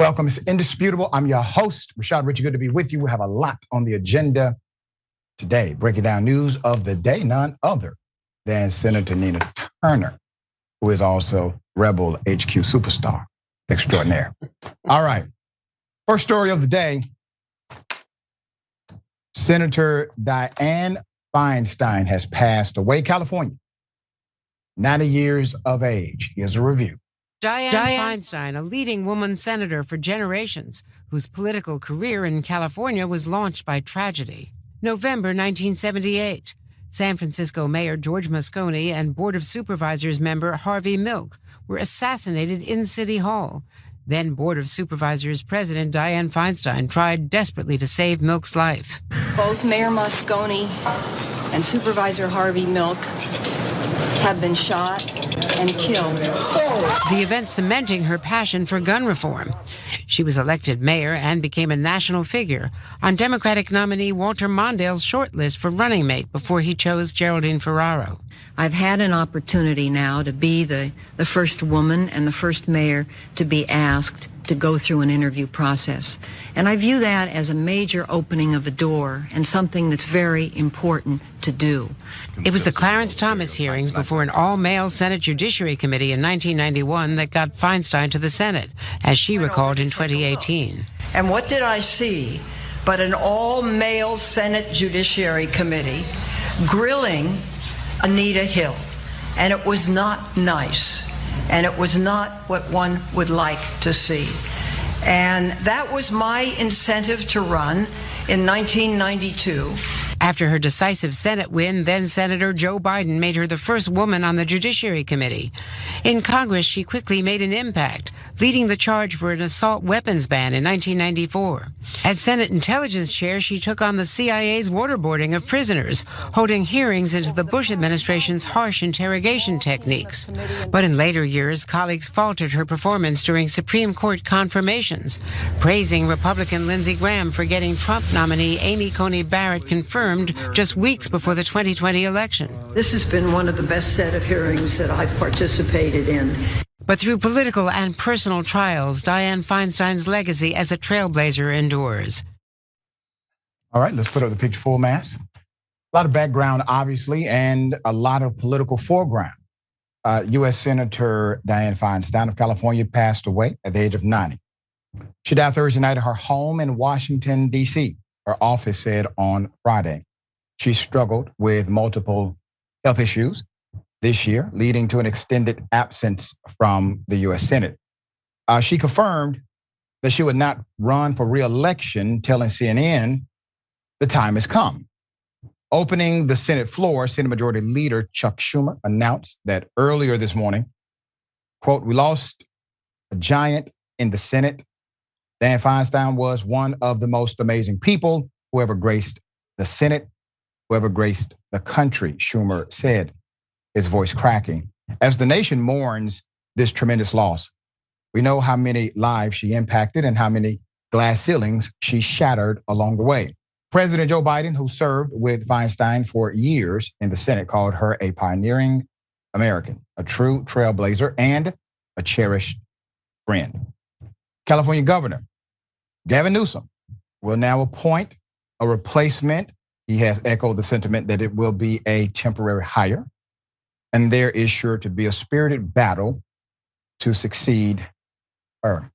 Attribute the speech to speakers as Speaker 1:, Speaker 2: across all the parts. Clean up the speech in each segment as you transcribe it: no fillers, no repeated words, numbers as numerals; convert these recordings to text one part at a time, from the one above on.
Speaker 1: Welcome. It's indisputable. I'm your host, Rashad. Richey, good to be with you. We have a lot on the agenda today. Breaking down news of the day, none other than Senator Nina Turner, who is also Rebel HQ superstar extraordinaire. All right. First story of the day. Senator Dianne Feinstein has passed away, California, 90 years of age. Here's a review.
Speaker 2: Dianne Feinstein, a leading woman senator for generations, whose political career in California was launched by tragedy. November 1978, San Francisco Mayor George Moscone and Board of Supervisors member Harvey Milk were assassinated in City Hall. Then Board of Supervisors President Dianne Feinstein tried desperately to save Milk's life.
Speaker 3: Both Mayor Moscone and Supervisor Harvey Milk have been shot and killed.
Speaker 2: The event cementing her passion for gun reform. She was elected mayor and became a national figure on Democratic nominee Walter Mondale's shortlist for running mate before he chose Geraldine Ferraro.
Speaker 3: I've had an opportunity now to be the first woman and the first mayor to be asked to go through an interview process. And I view that as a major opening of a door and something that's very important to do.
Speaker 2: It was the Clarence Thomas hearings before an all-male Senate Judiciary Committee in 1991 that got Feinstein to the Senate, as she recalled in 2018.
Speaker 4: And what did I see but an all-male Senate Judiciary Committee grilling Anita Hill? And it was not nice. And it was not what one would like to see. And that was my incentive to run in 1992.
Speaker 2: After her decisive Senate win, then-Senator Joe Biden made her the first woman on the Judiciary Committee. In Congress, she quickly made an impact, leading the charge for an assault weapons ban in 1994. As Senate Intelligence Chair, she took on the CIA's waterboarding of prisoners, holding hearings into the Bush administration's harsh interrogation techniques. But in later years, colleagues faltered her performance during Supreme Court confirmations, praising Republican Lindsey Graham for getting Trump nominee Amy Coney Barrett confirmed just weeks before the 2020 election.
Speaker 4: This has been one of the best set of hearings that I've participated in.
Speaker 2: But through political and personal trials, Dianne Feinstein's legacy as a trailblazer endures.
Speaker 1: All right, let's put up the picture full mass. A lot of background, obviously, and a lot of political foreground. U.S. Senator Dianne Feinstein of California passed away at the age of 90. She died Thursday night at her home in Washington, D.C., her office said on Friday. She struggled with multiple health issues this year, leading to an extended absence from the U.S. Senate. She confirmed that she would not run for re-election, telling CNN the time has come. Opening the Senate floor, Senate Majority Leader Chuck Schumer announced that earlier this morning, quote, "We lost a giant in the Senate. Dianne Feinstein was one of the most amazing people who ever graced the Senate, who ever graced the country," Schumer said, his voice cracking. As the nation mourns this tremendous loss, we know how many lives she impacted and how many glass ceilings she shattered along the way. President Joe Biden, who served with Feinstein for years in the Senate, called her a pioneering American, a true trailblazer, and a cherished friend. California Governor Gavin Newsom will now appoint a replacement. He has echoed the sentiment that it will be a temporary hire, and there is sure to be a spirited battle to succeed her.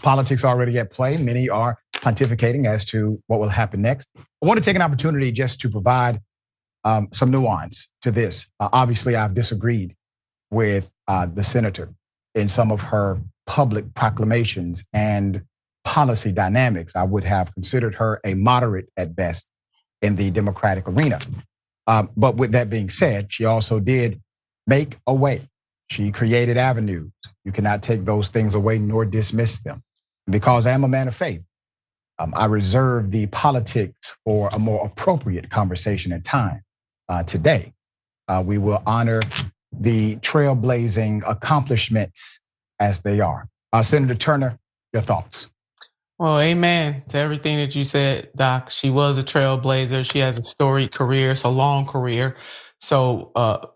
Speaker 1: Politics already at play. Many are pontificating as to what will happen next. I want to take an opportunity just to provide some nuance to this. Obviously, I've disagreed with the senator in some of her public proclamations and policy dynamics. I would have considered her a moderate at best in the Democratic arena. But with that being said, she also did make a way. She created avenues. You cannot take those things away nor dismiss them. Because I am a man of faith, I reserve the politics for a more appropriate conversation and time. Today, we will honor the trailblazing accomplishments as they are. Senator Turner, your thoughts?
Speaker 5: Well, amen to everything that you said, Doc. She was a trailblazer. She has a storied career. It's a long career. So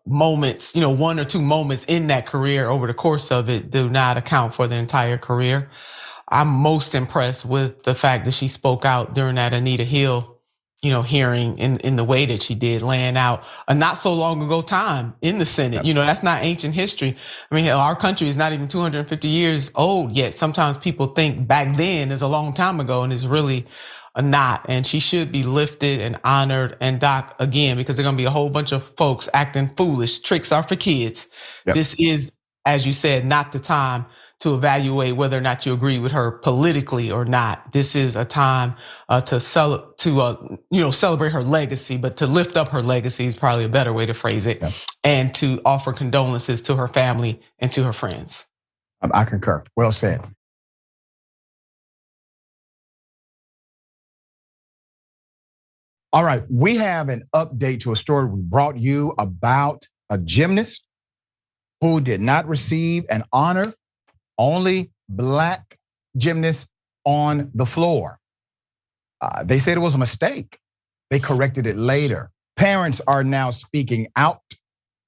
Speaker 5: moments, one or two moments in that career over the course of it do not account for the entire career. I'm most impressed with the fact that she spoke out during that Anita Hill, hearing in the way that she did, laying out a not so long ago time in the Senate. That's not ancient history. I mean, our country is not even 250 years old yet. Sometimes people think back then is a long time ago, and it's really not. And she should be lifted and honored. And Doc, again, because there's gonna be a whole bunch of folks acting foolish. Tricks are for kids. Yep. This is, as you said, not the time to evaluate whether or not you agree with her politically or not. This is a time to celebrate her legacy, but to lift up her legacy is probably a better way to phrase it, and to offer condolences to her family and to her friends.
Speaker 1: I concur. Well said. All right, we have an update to a story we brought you about a gymnast who did not receive an honor. Only Black gymnasts on the floor. They said it was a mistake. They corrected it later. Parents are now speaking out.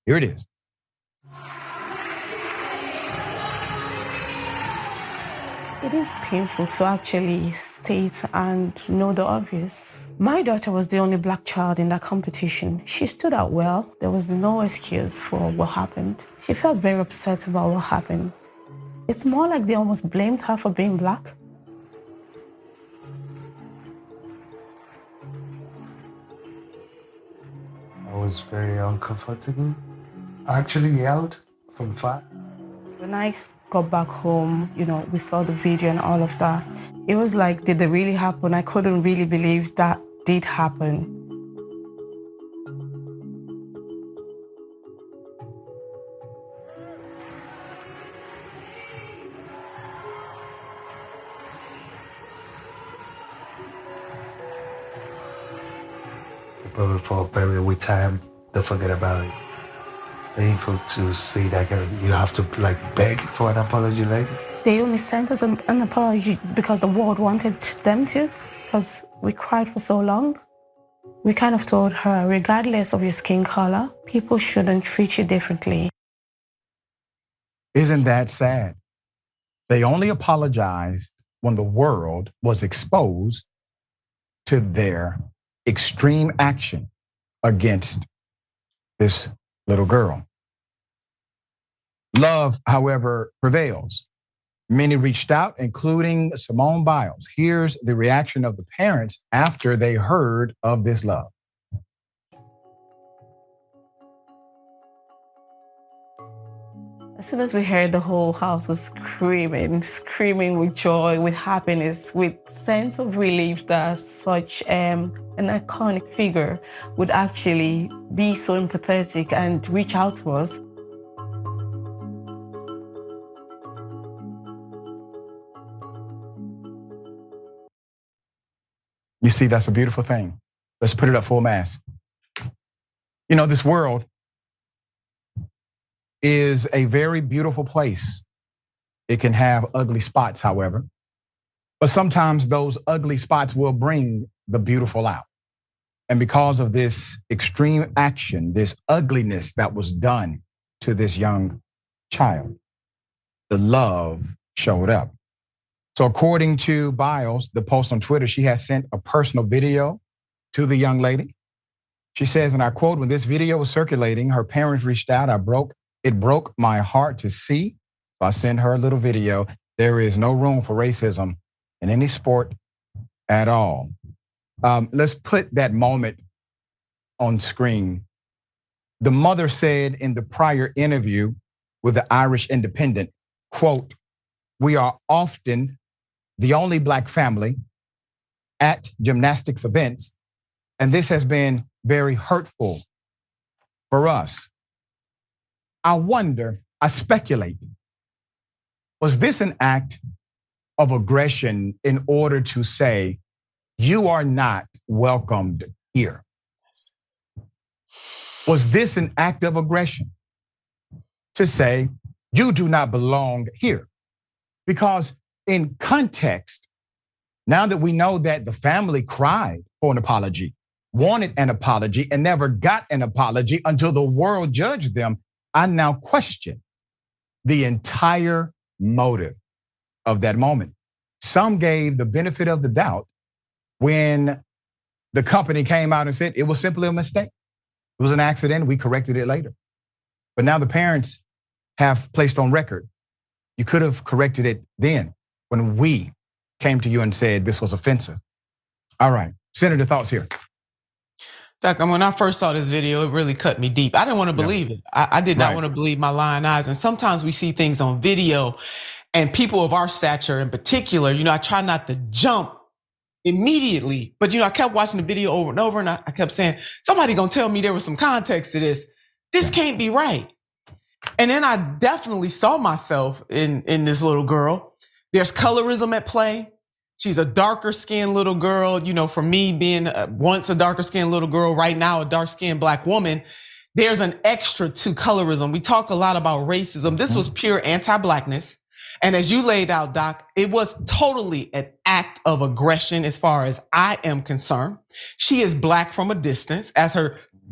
Speaker 1: Here it is.
Speaker 6: It is painful to actually state and know the obvious. My daughter was the only Black child in that competition. She stood out well. There was no excuse for what happened. She felt very upset about what happened. It's more like they almost blamed her for being Black.
Speaker 7: I was very uncomfortable. I actually yelled from far.
Speaker 6: When I got back home, we saw the video and all of that. It was like, did it really happen? I couldn't really believe that did happen.
Speaker 7: People for very with time, don't forget about it. Painful to see that you have to beg for an apology later.
Speaker 6: They only sent us an apology because the world wanted them to, because we cried for so long. We kind of told her, regardless of your skin color, people shouldn't treat you differently.
Speaker 1: Isn't that sad? They only apologized when the world was exposed to their extreme action against this little girl. Love, however, prevails. Many reached out, including Simone Biles. Here's the reaction of the parents after they heard of this love.
Speaker 6: As soon as we heard, the whole house was screaming with joy, with happiness, with sense of relief that such an iconic figure would actually be so empathetic and reach out to us.
Speaker 1: You see, that's a beautiful thing. Let's put it up full mass. This world is a very beautiful place. It can have ugly spots, however, but sometimes those ugly spots will bring the beautiful out. And because of this extreme action, this ugliness that was done to this young child, the love showed up. So according to Biles, the post on Twitter, she has sent a personal video to the young lady. She says, and I quote, "When this video was circulating, her parents reached out. It broke my heart to see. So I sent her a little video. There is no room for racism in any sport at all." Let's put that moment on screen. The mother said in the prior interview with the Irish Independent, quote, "We are often the only Black family at gymnastics events, and this has been very hurtful for us." I wonder, I speculate, was this an act of aggression in order to say, you are not welcomed here? Was this an act of aggression to say, you do not belong here? Because in context, now that we know that the family cried for an apology, wanted an apology, and never got an apology until the world judged them, I now question the entire motive of that moment. some gave the benefit of the doubt when the company came out and said it was simply a mistake. It was an accident. We corrected it later. But now the parents have placed on record, you could have corrected it then when we came to you and said this was offensive. All right, Senator, thoughts here.
Speaker 5: Doc, when I first saw this video, it really cut me deep. I didn't want to believe it. I did not want to believe my lying eyes. And sometimes we see things on video and people of our stature in particular, I try not to jump immediately, but I kept watching the video over and over and I kept saying, somebody gonna tell me there was some context to this. This can't be right. And then I definitely saw myself in this little girl. There's colorism at play. She's a darker skinned little girl. For me being once a darker skinned little girl, right now a dark skinned Black woman, there's an extra to colorism. We talk a lot about racism. This was pure anti-Blackness. And as you laid out, Doc, it was totally an act of aggression as far as I am concerned. She is Black from a distance, as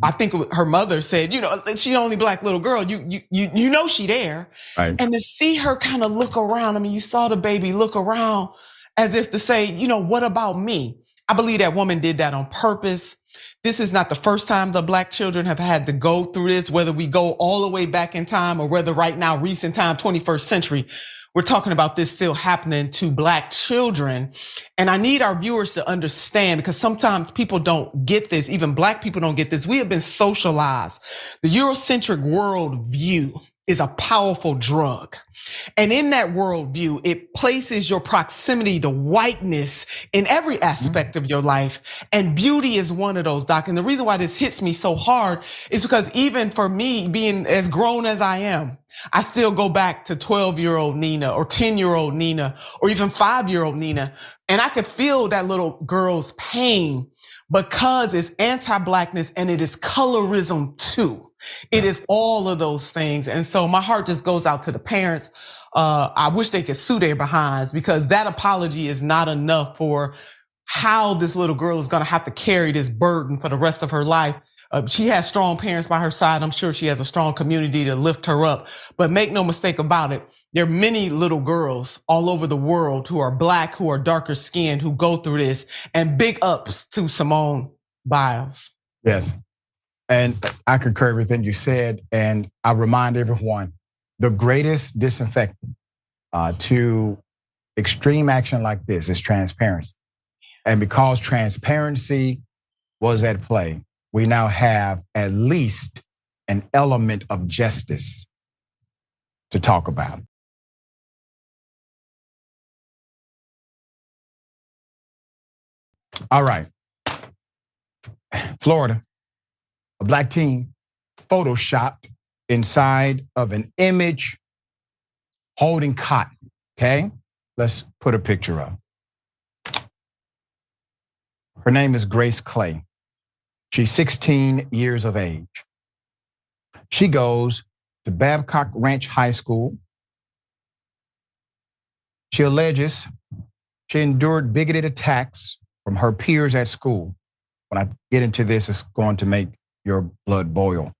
Speaker 5: I think her mother said, she's the only Black little girl. You know she there. Right. And to see her kind of look around, you saw the baby look around as if to say, what about me? I believe that woman did that on purpose. This is not the first time the Black children have had to go through this, whether we go all the way back in time or whether right now, recent time, 21st century, we're talking about this still happening to Black children. And I need our viewers to understand, because sometimes people don't get this, even Black people don't get this. We have been socialized. The Eurocentric worldview is a powerful drug. And in that worldview, it places your proximity to whiteness in every aspect of your life. And beauty is one of those, Doc. And the reason why this hits me so hard is because even for me, being as grown as I am, I still go back to 12-year-old Nina or 10-year-old Nina or even 5-year-old Nina. And I could feel that little girl's pain because it's anti-Blackness and it is colorism too. It is all of those things. And so my heart just goes out to the parents. I wish they could sue their behinds, because that apology is not enough for how this little girl is going to have to carry this burden for the rest of her life. She has strong parents by her side. I'm sure she has a strong community to lift her up. But make no mistake about it, there are many little girls all over the world who are Black, who are darker skinned, who go through this. And big ups to Simone Biles.
Speaker 1: Yes. And I concur everything you said. And I remind everyone, the greatest disinfectant to extreme action like this is transparency. And because transparency was at play, we now have at least an element of justice to talk about. All right. Florida, a Black teen photoshopped inside of an image holding cotton, okay? Let's put a picture up. Her name is Grace Clay. She's 16 years of age. She goes to Babcock Ranch High School. She alleges she endured bigoted attacks from her peers at school. When I get into this, it's going to make your blood boil,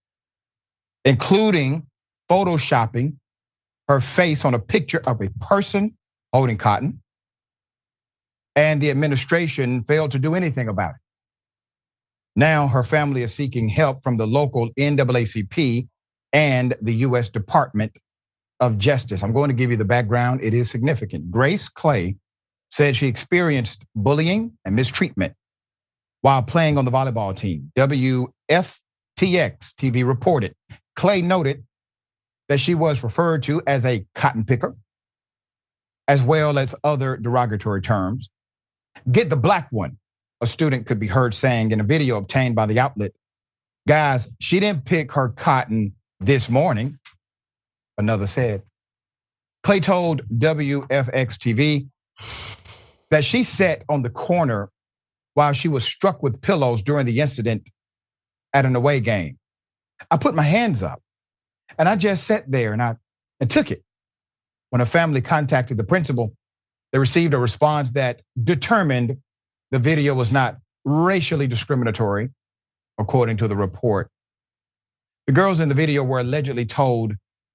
Speaker 1: including photoshopping her face on a picture of a person holding cotton, and the administration failed to do anything about it. Now her family is seeking help from the local NAACP and the U.S. Department of Justice. I'm going to give you the background. It is significant. Grace Clay said she experienced bullying and mistreatment while playing on the volleyball team. WFTX TV reported. Clay noted that she was referred to as a cotton picker, as well as other derogatory terms. Get the Black one, a student could be heard saying in a video obtained by the outlet. Guys, she didn't pick her cotton this morning, another said. Clay told WFX TV that she sat on the corner while she was struck with pillows during the incident at an away game. I put my hands up and I just sat there and took it. When her family contacted the principal, they received a response that determined the video was not racially discriminatory, according to the report. The girls in the video were allegedly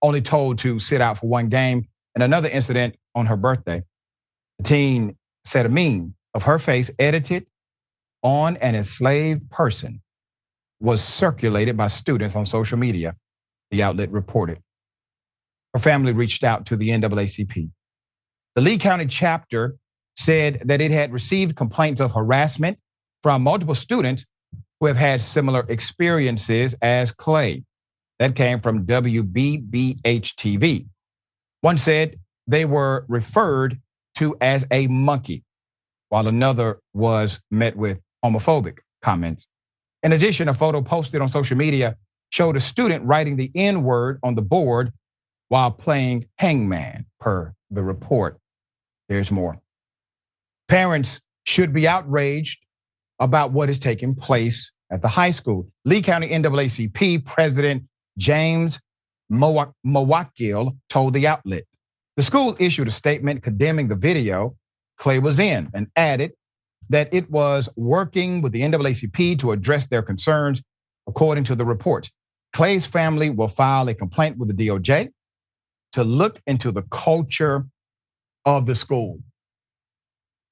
Speaker 1: only told to sit out for one game and another incident on her birthday. The teen said a meme of her face edited on an enslaved person was circulated by students on social media, the outlet reported. Her family reached out to the NAACP. The Lee County chapter said that it had received complaints of harassment from multiple students who have had similar experiences as Clay. That came from WBBH-TV. One said they were referred to as a monkey, while another was met with homophobic comments. In addition, a photo posted on social media showed a student writing the N-word on the board while playing hangman, per the report. There's more. Parents should be outraged about what is taking place at the high school. Lee County NAACP President James Mawakil told the outlet. The school issued a statement condemning the video Clay was in and added that it was working with the NAACP to address their concerns, according to the reports. Clay's family will file a complaint with the DOJ to look into the culture of the school.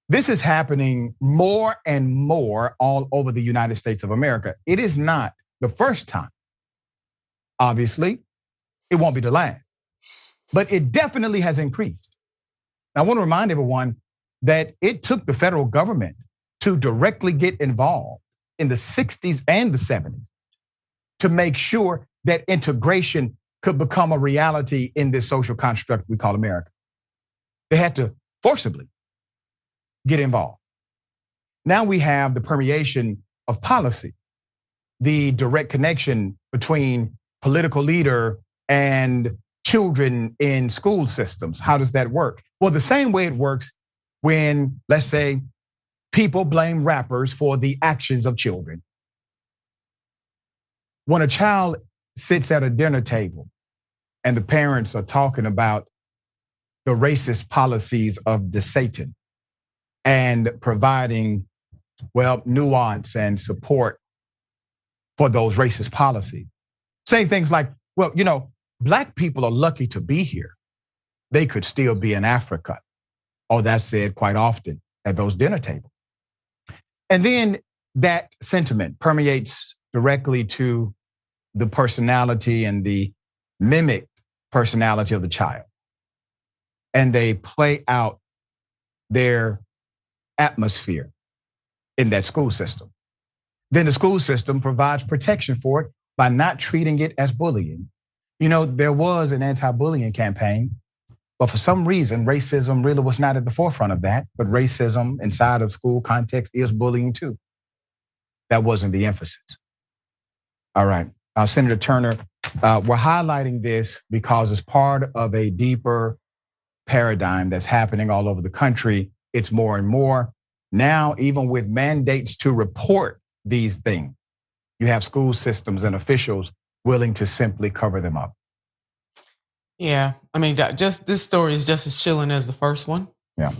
Speaker 1: This is happening more and more all over the United States of America. It is not the first time. Obviously, it won't be the last, but it definitely has increased. Now, I want to remind everyone that it took the federal government to directly get involved in the 60s and the 70s to make sure that integration could become a reality in this social construct we call America. They had to forcibly get involved. Now we have the permeation of policy, the direct connection between political leader and children in school systems. How does that work? Well, the same way it works when, let's say, people blame rappers for the actions of children. When a child sits at a dinner table and the parents are talking about the racist policies of the Satan and providing, well, nuance and support for those racist policies, saying things like, well, you know, Black people are lucky to be here. They could still be in Africa. Oh, that's said quite often at those dinner tables. And then that sentiment permeates directly to the personality and the mimic personality of the child. And they play out their atmosphere in that school system. Then the school system provides protection for it by not treating it as bullying. You know, there was an anti-bullying campaign, but for some reason, racism really was not at the forefront of that. But racism inside of school context is bullying too. That wasn't the emphasis. All right, Senator Turner, we're highlighting this because it's part of a deeper paradigm that's happening all over the country. It's more and more. Now, even with mandates to report these things, you have school systems and officials willing to simply cover them up.
Speaker 5: Yeah, I mean, just this story is just as chilling as the first one.
Speaker 1: Yeah.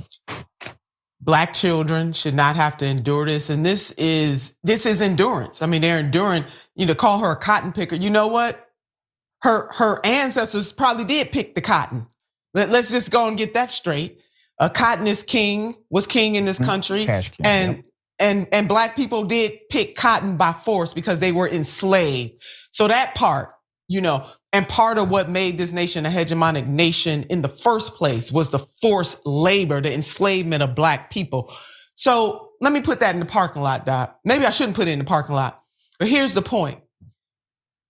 Speaker 5: Black children should not have to endure this. And this is endurance. I mean, they're enduring, you know, call her a cotton picker. You know what? Her ancestors probably did pick the cotton. Let's just go and get that straight. Cotton was king in this country.
Speaker 1: Cash king,
Speaker 5: and Black people did pick cotton by force because they were enslaved. So that part, you know, and part of what made this nation a hegemonic nation in the first place was the forced labor, the enslavement of Black people. So let me put that in the parking lot, Doc. Maybe I shouldn't put it in the parking lot, but here's the point.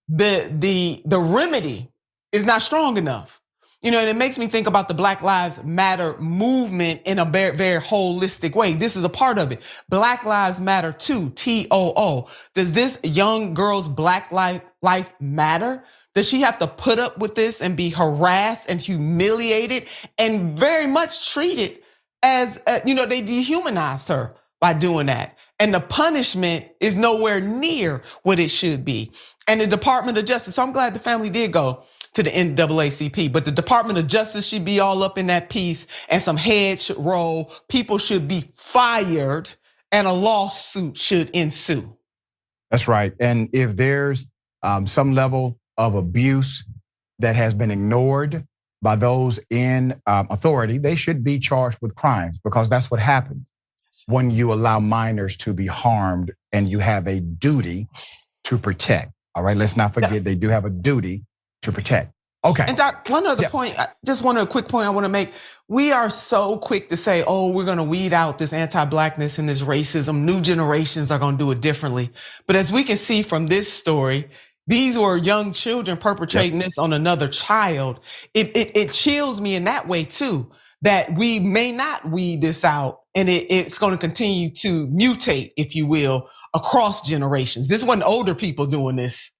Speaker 5: The remedy is not strong enough. You know, and it makes me think about the Black Lives Matter movement in a very, very holistic way. This is a part of it. Black Lives Matter too, TOO. Does this young girl's Black life matter? Does she have to put up with this and be harassed and humiliated and very much treated as, you know, they dehumanized her by doing that. And the punishment is nowhere near what it should be. And the Department of Justice, so I'm glad the family did go to the NAACP, but the Department of Justice should be all up in that piece and some heads should roll. People should be fired and a lawsuit should ensue.
Speaker 1: That's right. And if there's some level of abuse that has been ignored by those in authority, they should be charged with crimes, because that's what happens when you allow minors to be harmed and you have a duty to protect. All right, let's not forget they do have a duty to protect. Okay.
Speaker 5: And Doc, one other point, just a quick point I want to make. We are so quick to say, oh, we're going to weed out this anti-Blackness and this racism. New generations are going to do it differently. But as we can see from this story, these were young children perpetrating this on another child. It chills me in that way too, that we may not weed this out, and it's going to continue to mutate, if you will, across generations. This wasn't older people doing this.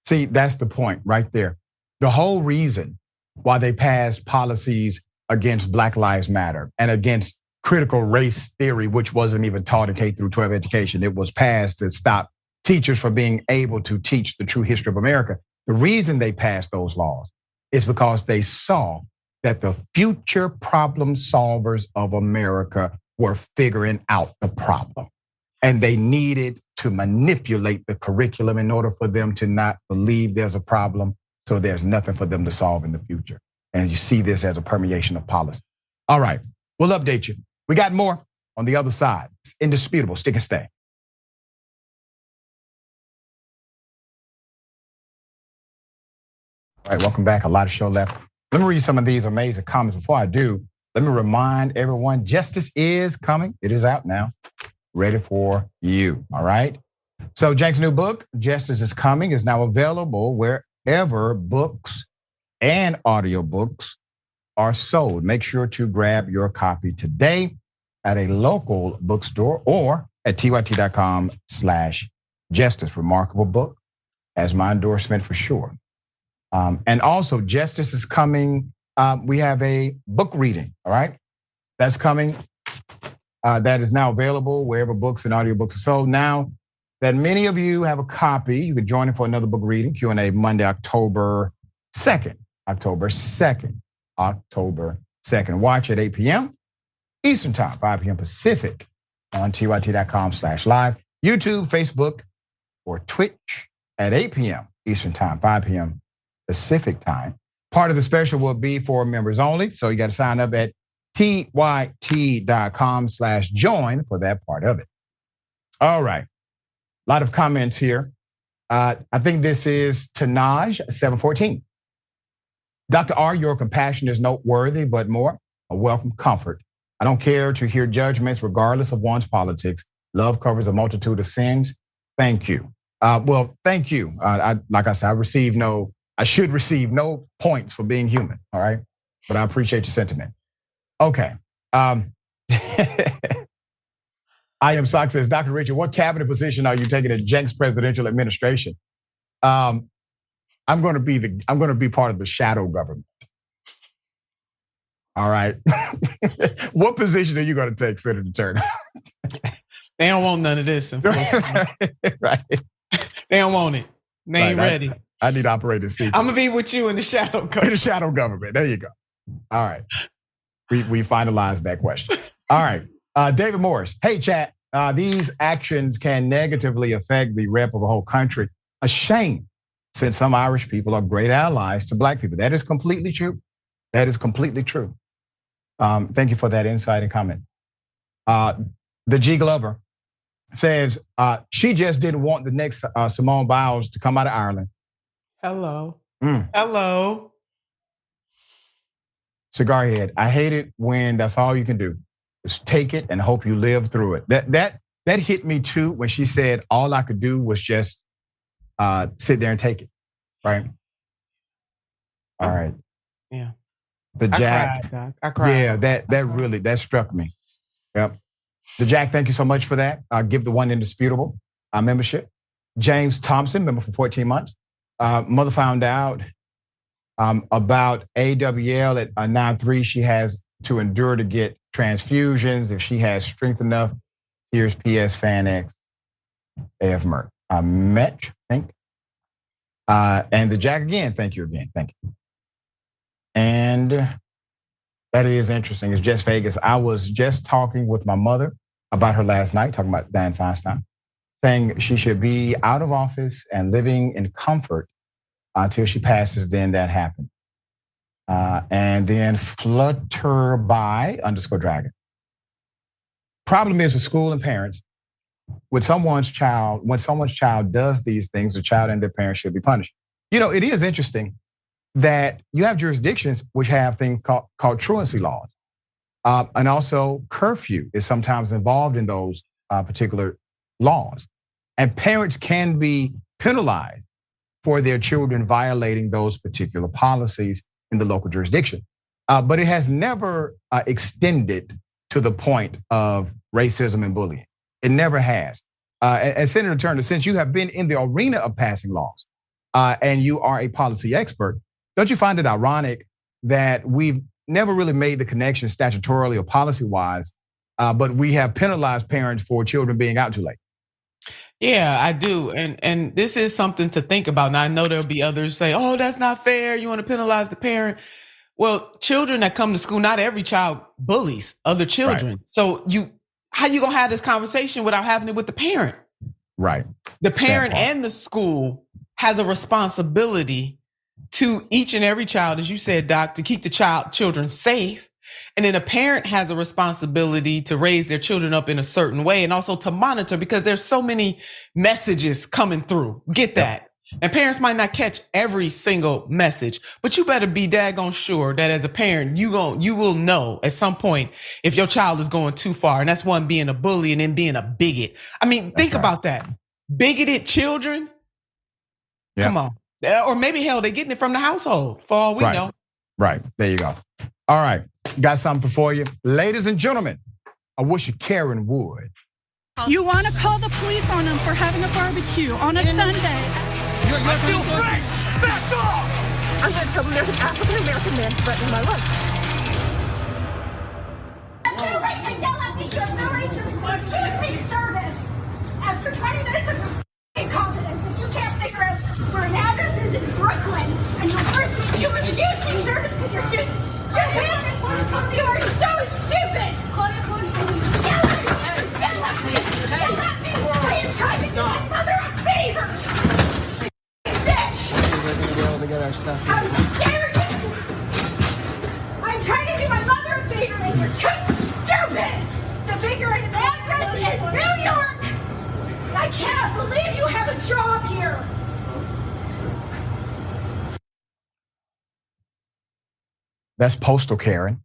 Speaker 1: See, that's the point right there. The whole reason why they passed policies against Black Lives Matter and against critical race theory, which wasn't even taught in K through 12 education, it was passed to stop teachers from being able to teach the true history of America. The reason they passed those laws is because they saw that the future problem solvers of America were figuring out the problem. And they needed to manipulate the curriculum in order for them to not believe there's a problem, so there's nothing for them to solve in the future. And you see this as a permeation of policy. All right, we'll update you. We got more on the other side. It's indisputable. Stick and stay. All right, welcome back. A lot of show left. Let me read some of these amazing comments. Before I do, let me remind everyone, Justice is coming. It is out now, ready for you, all right? So Jank's new book, Justice is Coming, is now available wherever books and audiobooks are sold. Make sure to grab your copy today at a local bookstore or at tyt.com/justice. Remarkable book, as my endorsement for sure. And also, Justice is Coming. We have a book reading, all right? That's coming. That is now available wherever books and audiobooks are sold. Now that many of you have a copy, you can join in for another book reading, Q&A, Monday, October 2nd. October 2nd. Watch at 8 p.m. Eastern Time, 5 p.m. Pacific on tyt.com/live. YouTube, Facebook, or Twitch at 8 p.m. Eastern Time, 5 p.m. Pacific Time. Part of the special will be for members only, so you got to sign up at tyt.com/join for that part of it. All right, a lot of comments here. I think this is Tanaj 714. Dr. R, your compassion is noteworthy, but more a welcome comfort. I don't care to hear judgments regardless of one's politics. Love covers a multitude of sins. Thank you. Well, thank you. Like I said, I should receive no points for being human, all right? But I appreciate your sentiment. Okay. I am Sock says, Dr. Richey, what cabinet position are you taking in Jenk's presidential administration? I'm going to be part of the shadow government. All right. What position are you going to take, Senator Turner?
Speaker 5: They don't want none of this.
Speaker 1: Right.
Speaker 5: They don't want it. They ain't ready.
Speaker 1: I need operating secret.
Speaker 5: I'm gonna be with you in the shadow government.
Speaker 1: In the shadow government. There you go. All right. We finalized that question. All right. David Morris. Hey, chat. These actions can negatively affect the rep of a whole country. A shame, since some Irish people are great allies to Black people. That is completely true. That is completely true. Thank you for that insight and comment. The G Glover says she just didn't want the next Simone Biles to come out of Ireland.
Speaker 5: Hello. Hello.
Speaker 1: Cigar head. I hate it when that's all you can do. Just take it and hope you live through it. That hit me too when she said all I could do was just sit there and take it. Right. All right.
Speaker 5: Yeah.
Speaker 1: The Jack.
Speaker 5: I cried.
Speaker 1: Yeah, that struck me. Yep. The Jack, thank you so much for that. Give the one indisputable membership. James Thompson, member for 14 months. Mother found out about AWL at 9-3. She has to endure to get transfusions if she has strength enough. Here's PS Fan X, AF Merck. Metch, I think. And the Jack again, thank you again. Thank you. And that is interesting. It's Jess Vegas. I was just talking with my mother about her last night, talking about Dianne Feinstein, saying she should be out of office and living in comfort until she passes. Then that happened. And then flutterby_dragon. Problem is with school and parents, when someone's child does these things, the child and their parents should be punished. You know, it is interesting that you have jurisdictions which have things called truancy laws. And also curfew is sometimes involved in those particular laws. And parents can be penalized for their children violating those particular policies in the local jurisdiction. But it has never extended to the point of racism and bullying. It never has. And Senator Turner, since you have been in the arena of passing laws and you are a policy expert, don't you find it ironic that we've never really made the connection statutorily or policy-wise, but we have penalized parents for children being out too late?
Speaker 5: Yeah, I do. And this is something to think about. Now, I know there'll be others say, oh, that's not fair. You want to penalize the parent. Well, children that come to school, not every child bullies other children. Right. So how you gonna have this conversation without having it with the parent?
Speaker 1: Right.
Speaker 5: The parent and the school has a responsibility to each and every child, as you said, Doc, to keep the children safe. And then a parent has a responsibility to raise their children up in a certain way and also to monitor, because there's so many messages coming through. Get that. Yep. And parents might not catch every single message, but you better be daggone sure that as a parent, you will know at some point if your child is going too far. And that's one, being a bully and then being a bigot. I mean, think about that. Bigoted children. Yep. Come on. Or maybe hell, they're getting it from the household for all we know.
Speaker 1: Right. There you go. All right. Got something for you. Ladies and gentlemen, I wish Karen would.
Speaker 8: You want to call the police on them for having a barbecue on a Sunday.
Speaker 9: I feel free! Back off!
Speaker 10: I'm going to tell there's an African-American man threatening my life.
Speaker 11: Too late to yell at me because no agents refuse me service. After 20 minutes of your incompetence, if you can't figure out where an address is in Brooklyn, and you refuse me service because you're just stupid. You are so stupid. Yell at me! Yell at me! Yell at me! I am trying to do my mother a favor.
Speaker 9: To get our stuff.
Speaker 11: How dare you! I'm trying to do my mother a favor and you're too stupid to figure out an address in New York! I cannot believe you have a job here!
Speaker 1: That's postal Karen.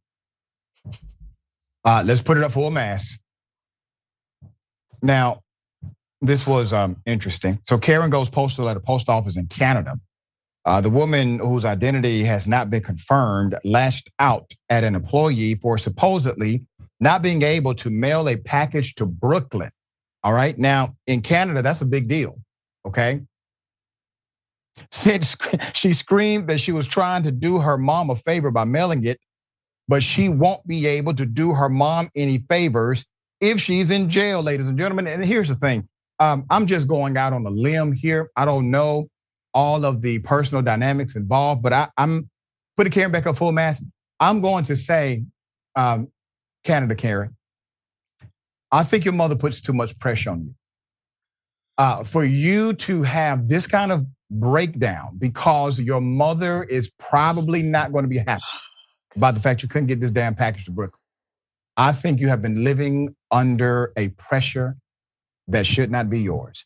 Speaker 1: Let's put it up for a mass. Now, this was interesting. So Karen goes postal at a post office in Canada. The woman whose identity has not been confirmed lashed out at an employee for supposedly not being able to mail a package to Brooklyn. All right. Now, in Canada, that's a big deal. Okay. She screamed that she was trying to do her mom a favor by mailing it, but she won't be able to do her mom any favors if she's in jail, ladies and gentlemen. And here's the thing. I'm just going out on a limb here. I don't know all of the personal dynamics involved, but I'm putting Karen back up full mass. I'm going to say, Canada Karen, I think your mother puts too much pressure on you. For you to have this kind of breakdown because your mother is probably not going to be happy about the fact you couldn't get this damn package to Brooklyn. I think you have been living under a pressure that should not be yours.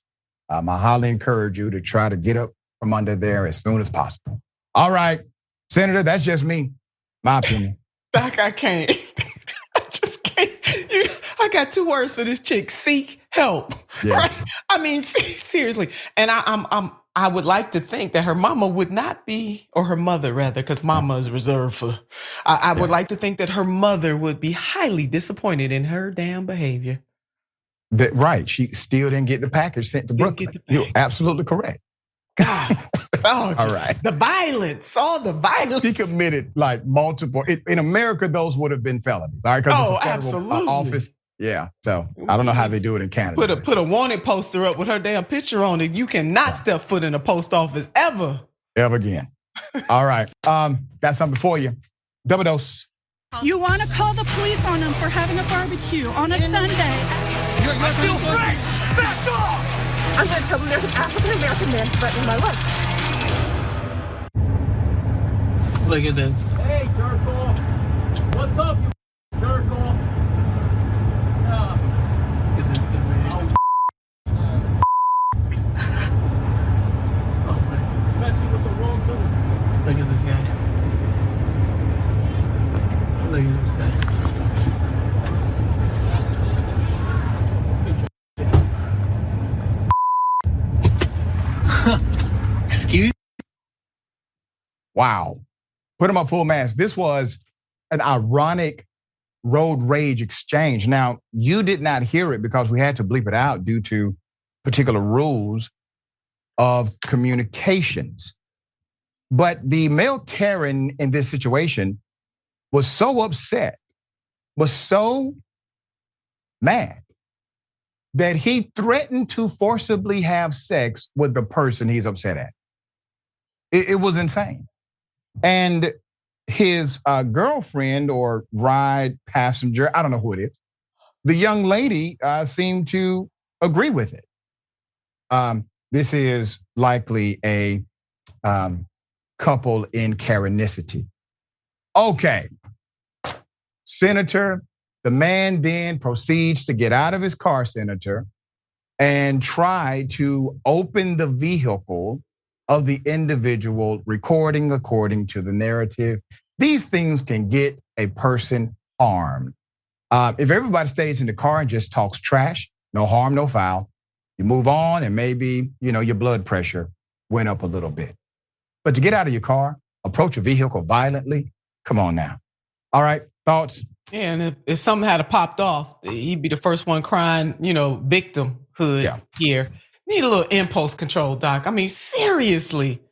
Speaker 1: I highly encourage you to try to get up from under there as soon as possible. All right, Senator, that's just me, my opinion.
Speaker 5: Doc, I can't. I just can't. I got 2 words for this chick: seek help. Yeah. Right? I mean, seriously. And I would like to think that her mama would not be, or her mother rather, because mama is reserved for. I would like to think that her mother would be highly disappointed in her damn behavior.
Speaker 1: Right, she still didn't get the package sent to Brooklyn. You're absolutely correct.
Speaker 5: God, all
Speaker 1: right.
Speaker 5: The violence, all the violence.
Speaker 1: She committed like multiple. In America, those would have been felonies. All right, because it's a federal office. Yeah, so I don't know how they do it in Canada.
Speaker 5: Put a wanted poster up with her damn picture on it. You cannot step foot in a post office ever
Speaker 1: again. All right, got something for you. Double dose.
Speaker 8: You want to call the police on them for having a barbecue on a Sunday.
Speaker 9: I feel free! Back off!
Speaker 10: I'm going to tell them there's an African-American man threatening my life.
Speaker 9: Look at this. Hey, jerk off. What's up, you jerk off? Get this kid, man. Oh, man. Messing with the wrong dude. Look at this guy. Look at this guy. Excuse?
Speaker 1: Wow. Put him on full mask. This was an ironic road rage exchange. Now, you did not hear it because we had to bleep it out due to particular rules of communications. But the male Karen in this situation was so upset, was so mad that he threatened to forcibly have sex with the person he's upset at. It was insane. And his girlfriend or ride passenger, I don't know who it is, the young lady seemed to agree with it. This is likely a couple in Karenicity. Okay. Senator, the man then proceeds to get out of his car, Senator, and try to open the vehicle of the individual recording according to the narrative. These things can get a person harmed. If everybody stays in the car and just talks trash, no harm, no foul, you move on and maybe, your blood pressure went up a little bit. But to get out of your car, approach a vehicle violently, come on now. All right, thoughts?
Speaker 5: Yeah, and if something had popped off, he'd be the first one crying, victimhood here. Need a little impulse control, Doc. I mean, seriously,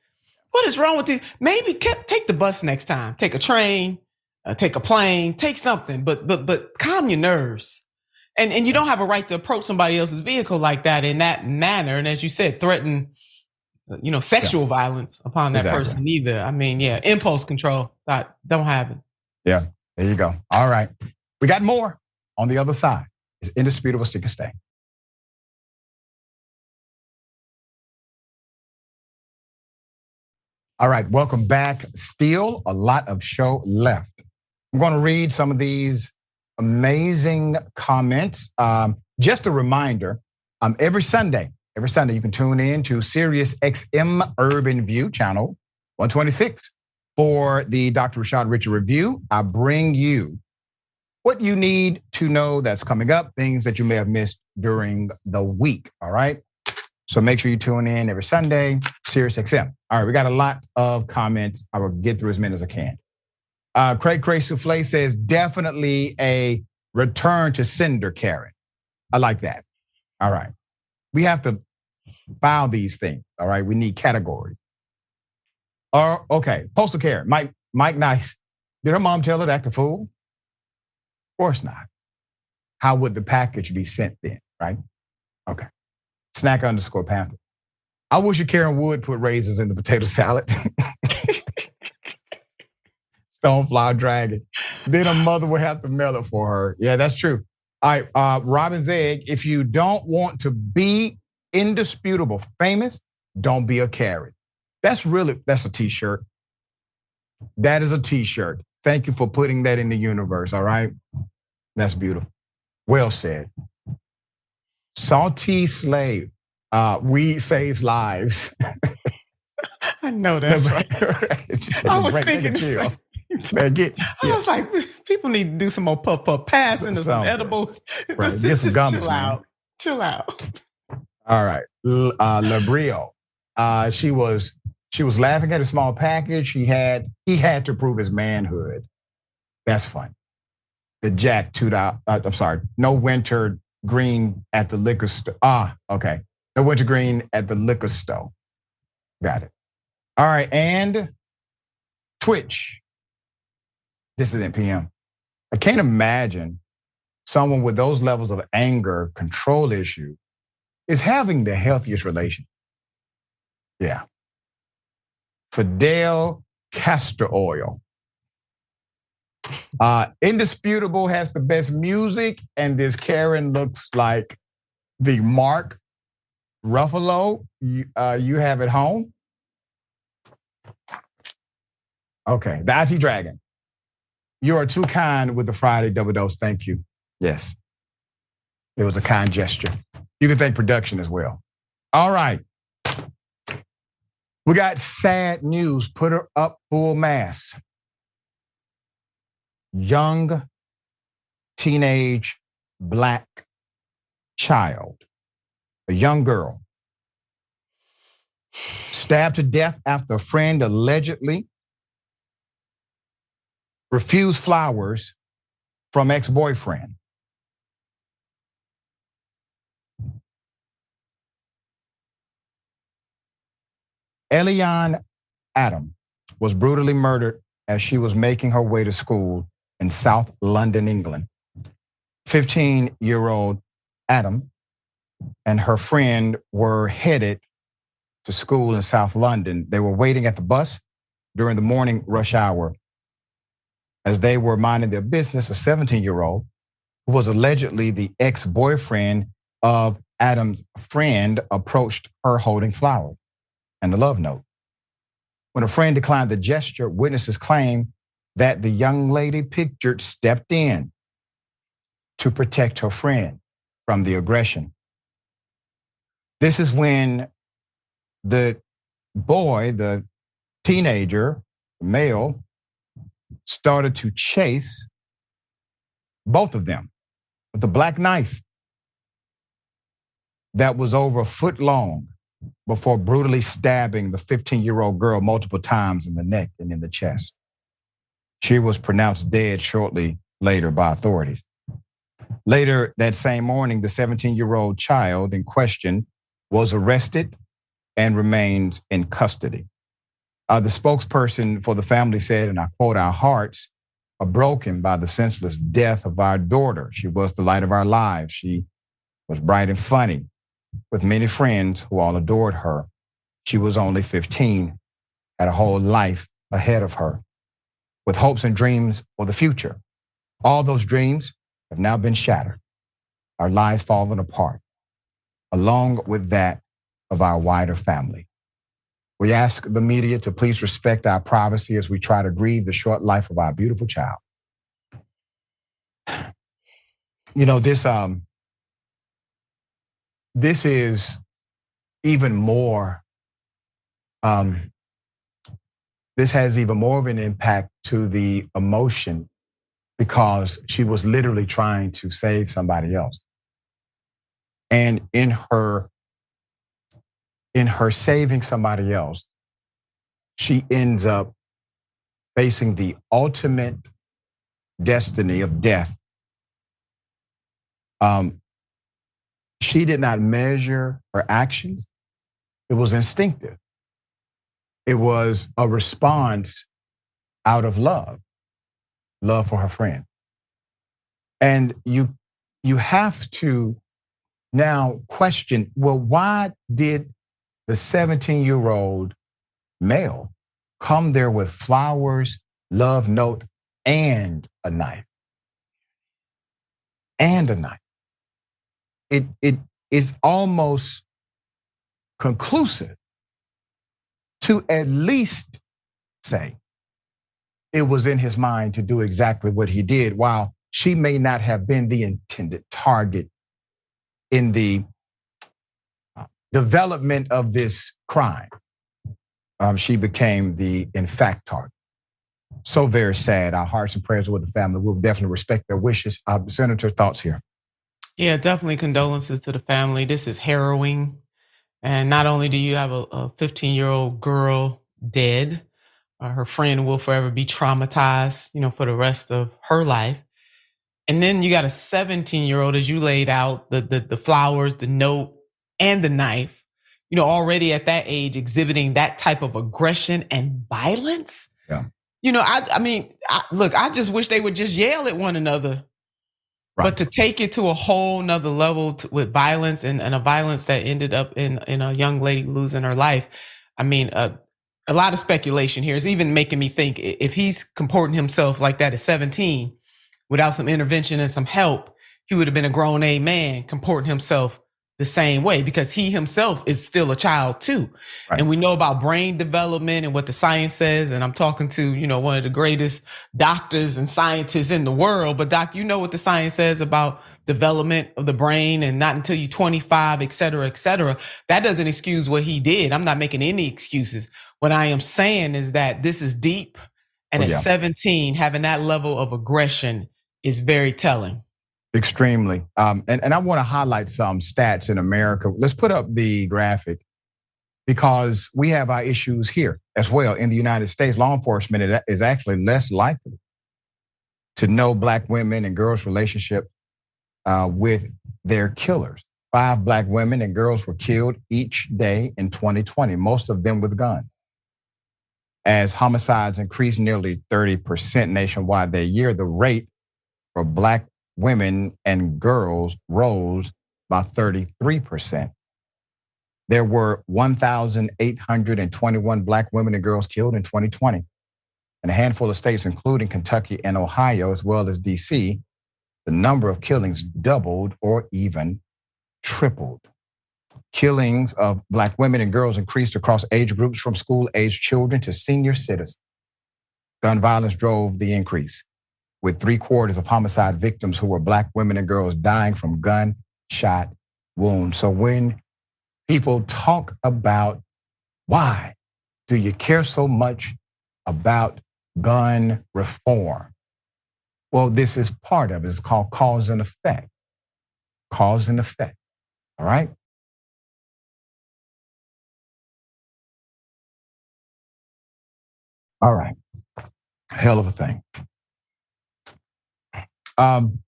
Speaker 5: what is wrong with this? Maybe take the bus next time. Take a train, take a plane, take something, but calm your nerves. And you don't have a right to approach somebody else's vehicle like that in that manner. And as you said, threaten, sexual violence upon that person either. I mean, impulse control. Don't have it.
Speaker 1: Yeah, there you go. All right. We got more on the other side. It's indisputable. Stick and stay. All right, welcome back. Still a lot of show left. I'm going to read some of these amazing comments. Just a reminder, every Sunday you can tune in to Sirius XM Urban View channel 126 for the Dr. Rashad Richey Review. I bring you what you need to know that's coming up, things that you may have missed during the week, all right? So make sure you tune in every Sunday, Sirius XM. All right, we got a lot of comments. I will get through as many as I can. Craig Souffle says, definitely a return to sender, Karen. I like that. All right. We have to file these things, all right? We need categories. Okay, Postal Karen, Mike Nice. Did her mom tell her to act a fool? Of course not. How would the package be sent then, right? Okay. Snack_Panther. I wish you Karen would put raisins in the potato salad. Stonefly Dragon. Then her mother would have to mail it for her. Yeah, that's true. All right, Robin's Egg. If you don't want to be indisputable famous, don't be a Karen. That's a t-shirt. That is a t-shirt. Thank you for putting that in the universe, all right? That's beautiful. Well said. Salty Slave. Weed saves lives.
Speaker 5: I know that's right. I was thinking the same. I was like, people need to do some more puff passing or some edibles.
Speaker 1: Right. Get some gummies,
Speaker 5: Chill out.
Speaker 1: All right. Labrio. She was laughing at a small package. He had to prove his manhood. That's fun. The Jack $2. I'm sorry. No winter green at the liquor store. Okay. No winter green at the liquor store. Got it. All right. And Twitch. Dissident PM. I can't imagine someone with those levels of anger control issue is having the healthiest relation. Yeah. Fidel Castor Oil. Indisputable has the best music, and this Karen looks like the Mark Ruffalo you have at home. Okay, the IT Dragon. You are too kind with the Friday double dose. Thank you. Yes. It was a kind gesture. You can thank production as well. All right. We got sad news. Put her up full mass. Young teenage black child, a young girl, stabbed to death after a friend allegedly refused flowers from ex-boyfriend. Eliane Adam was brutally murdered as she was making her way to school in South London, England. 15-year-old Adam and her friend were headed to school in South London. They were waiting at the bus during the morning rush hour. As they were minding their business, a 17-year-old who was allegedly the ex-boyfriend of Adam's friend approached her holding flowers and a love note. When a friend declined the gesture, witnesses claim that the young lady pictured stepped in to protect her friend from the aggression. This is when the boy, the teenager, male, started to chase both of them with a black knife that was over a foot long before brutally stabbing the 15-year-old girl multiple times in the neck and in the chest. She was pronounced dead shortly later by authorities. Later that same morning, the 17-year-old child in question was arrested and remains in custody. The spokesperson for the family said, and I quote, "Our hearts are broken by the senseless death of our daughter. She was the light of our lives. She was bright and funny with many friends who all adored her. She was only 15, had a whole life ahead of her with hopes and dreams for the future. All those dreams have now been shattered. Our lives fallen apart, along with that of our wider family. We ask the media to please respect our privacy as we try to grieve the short life of our beautiful child." You know, this is even more, this has even more of an impact to the emotion because she was literally trying to save somebody else. And in her saving somebody else, she ends up facing the ultimate destiny of death. She did not measure her actions. It was instinctive. It was a response out of love for her friend. And you have to now question, well, why did the 17-year-old male come there with flowers, love note, and a knife? And a knife. It is almost conclusive to at least say it was in his mind to do exactly what he did, while she may not have been the intended target in the development of this crime. She became the, in fact, target. So very sad. Our hearts and prayers are with the family. We'll definitely respect their wishes. Senator, thoughts here?
Speaker 5: Yeah, definitely condolences to the family. This is harrowing. And not only do you have a 15-year-old girl dead, her friend will forever be traumatized, for the rest of her life. And then you got a 17-year-old, as you laid out, the flowers, the note, and the knife, already at that age exhibiting that type of aggression and violence.
Speaker 1: Yeah.
Speaker 5: I just wish they would just yell at one another. Right. But to take it to a whole nother level with violence and a violence that ended up in a young lady losing her life. A lot of speculation here is even making me think if he's comporting himself like that at 17, without some intervention and some help, he would have been a grown A man comporting himself the same way because he himself is still a child too.
Speaker 1: Right.
Speaker 5: And we know about brain development and what the science says. And I'm talking to, one of the greatest doctors and scientists in the world. But doc, you know what the science says about development of the brain and not until you're 25, et cetera, et cetera. That doesn't excuse what he did. I'm not making any excuses. What I am saying is that this is deep. And at 17, having that level of aggression is very telling.
Speaker 1: Extremely. And I want to highlight some stats in America. Let's put up the graphic because we have our issues here as well. In the United States, law enforcement is actually less likely to know Black women and girls' relationship with their killers. 5 Black women and girls were killed each day in 2020, most of them with guns. As homicides increased nearly 30% nationwide that year, the rate for Black women and girls rose by 33%. There were 1,821 Black women and girls killed in 2020. In a handful of states, including Kentucky and Ohio, as well as DC, the number of killings doubled or even tripled. Killings of Black women and girls increased across age groups from school-aged children to senior citizens. Gun violence drove the increase, with 3/4 of homicide victims who were Black women and girls dying from gunshot wounds. So when people talk about why do you care so much about gun reform? Well, this is part of it. It's called cause and effect. Cause and effect, all right? All right, hell of a thing. $2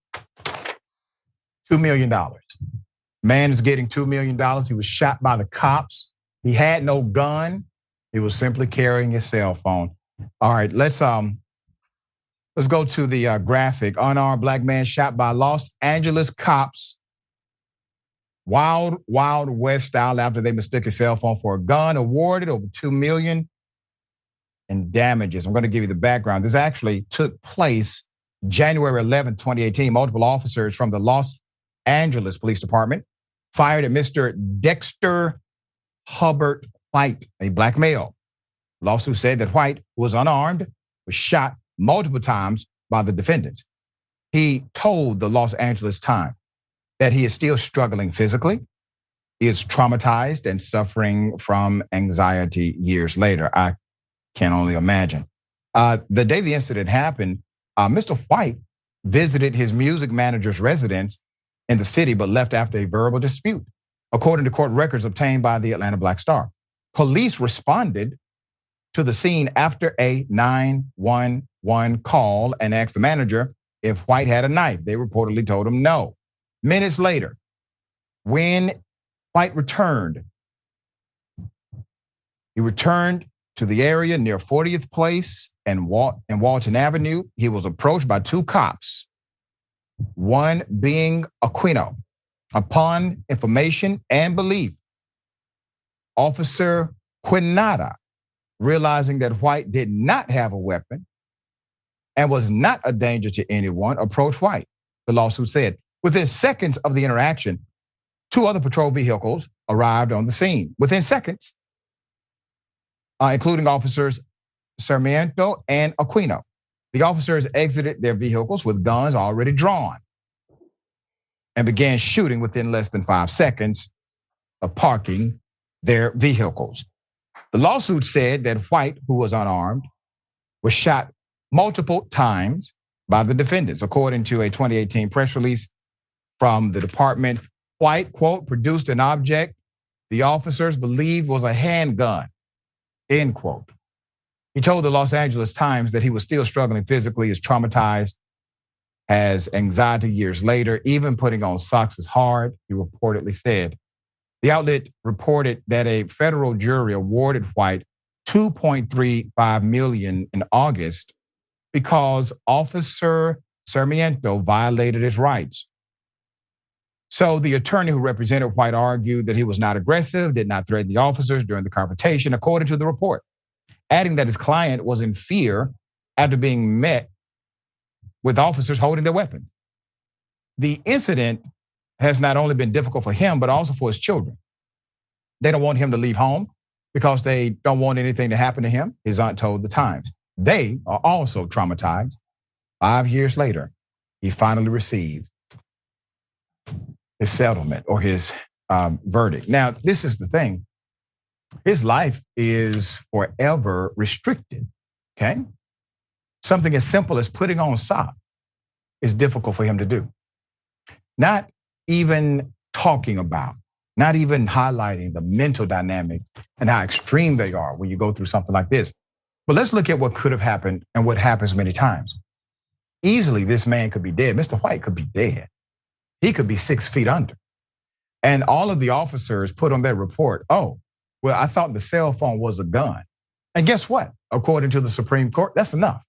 Speaker 1: million. Man is getting $2 million. He was shot by the cops. He had no gun. He was simply carrying his cell phone. All right, let's go to the graphic. Unarmed Black man shot by Los Angeles cops. Wild West style after they mistook his cell phone for a gun. Awarded over $2 million in damages. I'm going to give you the background. This actually took place January 11, 2018. Multiple officers from the Los Angeles Police Department fired at Mr. Dexter Hubbard White, a Black male. Lawsuit said that White, who was unarmed, was shot multiple times by the defendants. He told the Los Angeles Times that he is still struggling physically. He is traumatized and suffering from anxiety years later. I can only imagine. The day the incident happened, Mr. White visited his music manager's residence in the city, but left after a verbal dispute, according to court records obtained by the Atlanta Black Star. Police responded to the scene after a 911 call and asked the manager if White had a knife. They reportedly told him no. Minutes later, when White returned, he returned to the area near 40th Place and Walton Avenue. He was approached by 2 cops, one being Aquino. Upon information and belief, Officer Quinata, realizing that White did not have a weapon and was not a danger to anyone, approached White, the lawsuit said. Within seconds of the interaction, 2 other patrol vehicles arrived on the scene. Within seconds, including officers Sarmiento and Aquino. The officers exited their vehicles with guns already drawn and began shooting within less than 5 seconds of parking their vehicles. The lawsuit said that White, who was unarmed, was shot multiple times by the defendants. According to a 2018 press release from the department, White, quote, produced an object the officers believed was a handgun, end quote. He told the Los Angeles Times that he was still struggling physically, is traumatized, has anxiety years later. Even putting on socks is hard, he reportedly said. The outlet reported that a federal jury awarded White $2.35 million in August because Officer Sarmiento violated his rights. So the attorney who represented White argued that he was not aggressive, did not threaten the officers during the confrontation, according to the report, adding that his client was in fear after being met with officers holding their weapons. The incident has not only been difficult for him, but also for his children. They don't want him to leave home because they don't want anything to happen to him, his aunt told the Times. They are also traumatized. 5 years later, he finally received his settlement or his verdict. Now, this is the thing. His life is forever restricted, okay? Something as simple as putting on socks is difficult for him to do. Not even talking about, not even highlighting the mental dynamics and how extreme they are when you go through something like this. But let's look at what could have happened and what happens many times. Easily, this man could be dead. Mr. White could be dead. He could be 6 feet under. And all of the officers put on their report, oh, well, I thought the cell phone was a gun. And guess what? According to the Supreme Court, that's enough.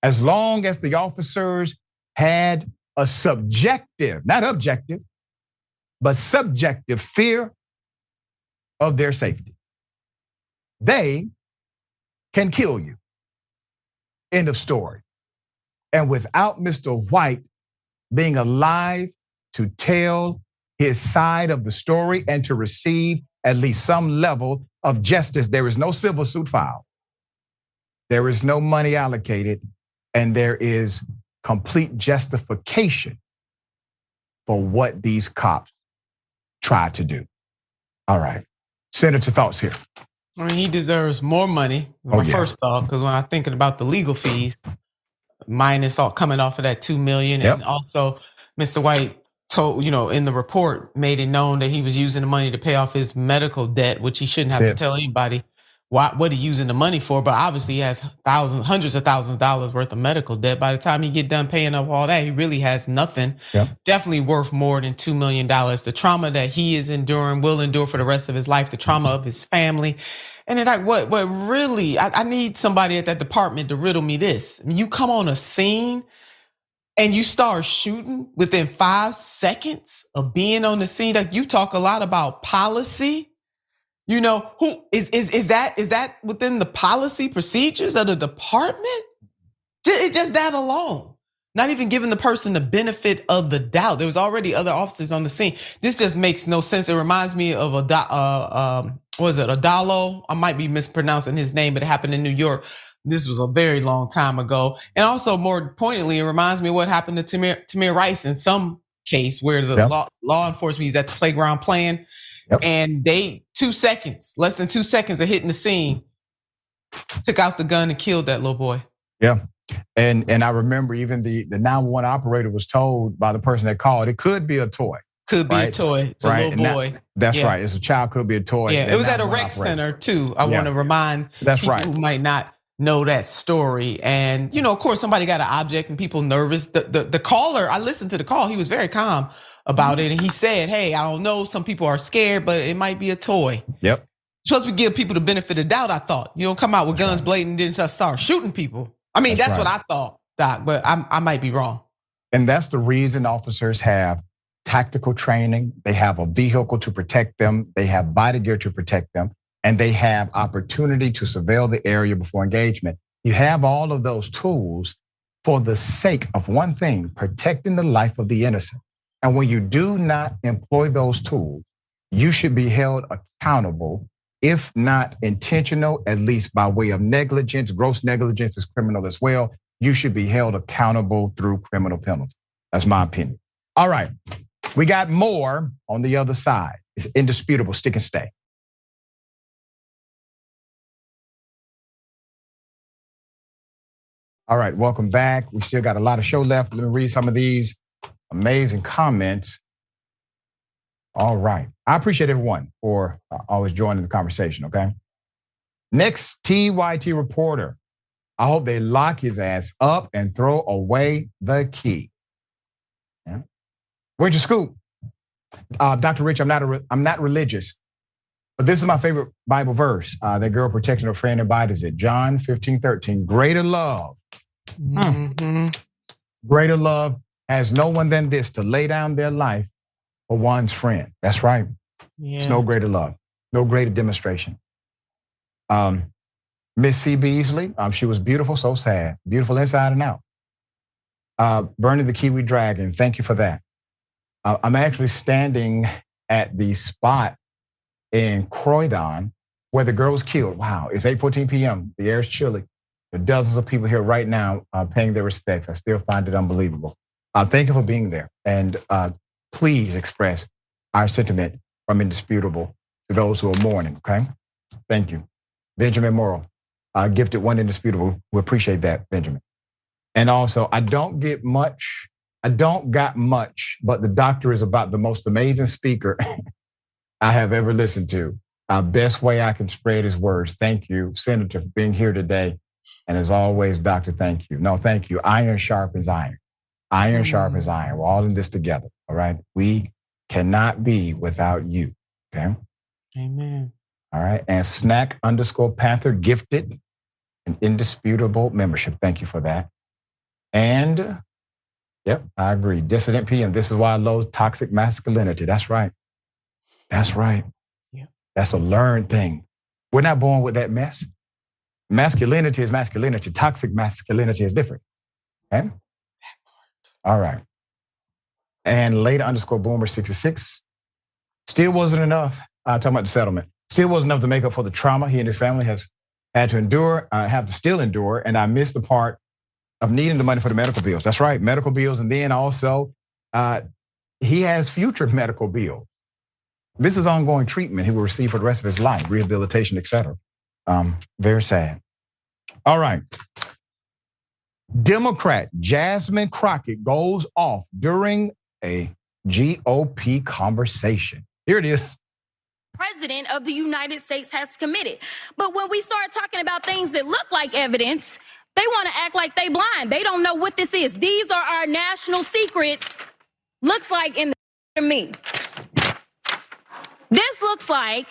Speaker 1: As long as the officers had a subjective, not objective, but subjective fear of their safety, they can kill you. End of story. And without Mr. White being alive to tell his side of the story and to receive at least some level of justice, there is no civil suit filed. There is no money allocated, and there is complete justification for what these cops tried to do. All right. Senator, thoughts here.
Speaker 5: I mean, he deserves more money. My first thought, because when I'm thinking about the legal fees, minus all coming off of that $2 million, and also Mr. White told, in the report, made it known that he was using the money to pay off his medical debt, which he shouldn't have to tell anybody what he's using the money for. But obviously he has hundreds of thousands of dollars worth of medical debt. By the time he get done paying up all that, he really has nothing. Definitely worth more than $2 million. The trauma that he is enduring, will endure for the rest of his life, the trauma of his family. And then like what really, I need somebody at that department to riddle me this. I mean, you come on a scene and you start shooting within 5 seconds of being on the scene. Like, you talk a lot about policy. Who is that within the policy procedures of the department? It's just that alone. Not even giving the person the benefit of the doubt. There was already other officers on the scene. This just makes no sense. It reminds me of Adalo? I might be mispronouncing his name, but it happened in New York. This was a very long time ago. And also, more pointedly, it reminds me of what happened to Tamir Rice in some case where the law enforcement, he's at the playground playing, and they less than 2 seconds of hitting the scene, took out the gun and killed that little boy.
Speaker 1: Yeah. And I remember even the 911 operator was told by the person that called, it could be a toy.
Speaker 5: Could be a toy. It's a little boy.
Speaker 1: That's right. It's a child, could be a toy.
Speaker 5: Yeah, it was at a rec center too. I want to remind people who might not know that story. And, of course, somebody got an object and people nervous. The caller, I listened to the call. He was very calm about it. And he said, hey, I don't know. Some people are scared, but it might be a toy.
Speaker 1: Yep.
Speaker 5: Supposed to give people the benefit of doubt, I thought. You don't come out with guns blazing and then just start shooting people. I mean, that's what I thought, Doc, but I might be wrong.
Speaker 1: And that's the reason officers have tactical training. They have a vehicle to protect them. They have body gear to protect them. And they have opportunity to surveil the area before engagement. You have all of those tools for the sake of one thing, protecting the life of the innocent. And when you do not employ those tools, you should be held accountable, if not intentional, at least by way of negligence. Gross negligence is criminal as well. You should be held accountable through criminal penalty. That's my opinion. All right, we got more on the other side. It's indisputable. Stick and stay. All right, welcome back. We still got a lot of show left. Let me read some of these amazing comments. All right. I appreciate everyone for always joining the conversation, okay? Next, TYT reporter. I hope they lock his ass up and throw away the key. Yeah. Where'd you scoop? Dr. Rich, I'm not religious, but this is my favorite Bible verse. That girl protecting her friend embodies it. John 15:13. Greater love. Greater love has no one than this, to lay down their life for one's friend. That's right. Yeah. It's no greater love, no greater demonstration. Miss C. Beasley, she was beautiful, so sad. Beautiful inside and out. Burning the Kiwi Dragon, thank you for that. I'm actually standing at the spot in Croydon where the girl was killed. Wow, it's 8:14 p.m. The air is chilly. There are dozens of people here right now paying their respects. I still find it unbelievable. Thank you for being there. And please express our sentiment from Indisputable to those who are mourning, okay? Thank you. Benjamin Morrow, gifted one Indisputable. We appreciate that, Benjamin. And also, I don't got much, but the doctor is about the most amazing speaker I have ever listened to. Best way I can spread his words. Thank you, Senator, for being here today. And as always, Doctor, thank you. No, thank you. Iron sharpens iron. Iron sharpens iron. We're all in this together, all right? We cannot be without you, okay?
Speaker 5: Amen.
Speaker 1: All right, and snack_Panther gifted an Indisputable membership. Thank you for that. And, yep, I agree. Dissident PM, this is why I loathe toxic masculinity. That's right. That's right.
Speaker 5: Yeah.
Speaker 1: That's a learned thing. We're not born with that mess. Masculinity is masculinity. Toxic masculinity is different. Okay? All right. And later_Boomer66. Still wasn't enough. Talking about the settlement. Still wasn't enough to make up for the trauma he and his family have to endure, have to still endure. And I missed the part of needing the money for the medical bills. That's right, medical bills. And then also, he has future medical bills. This is ongoing treatment he will receive for the rest of his life, rehabilitation, et cetera. Very sad. All right. Democrat Jasmine Crockett goes off during a GOP conversation. Here it is.
Speaker 12: President of the United States has committed. But when we start talking about things that look like evidence, they want to act like they blind. They don't know what this is. These are our national secrets. Looks like in the me. This looks like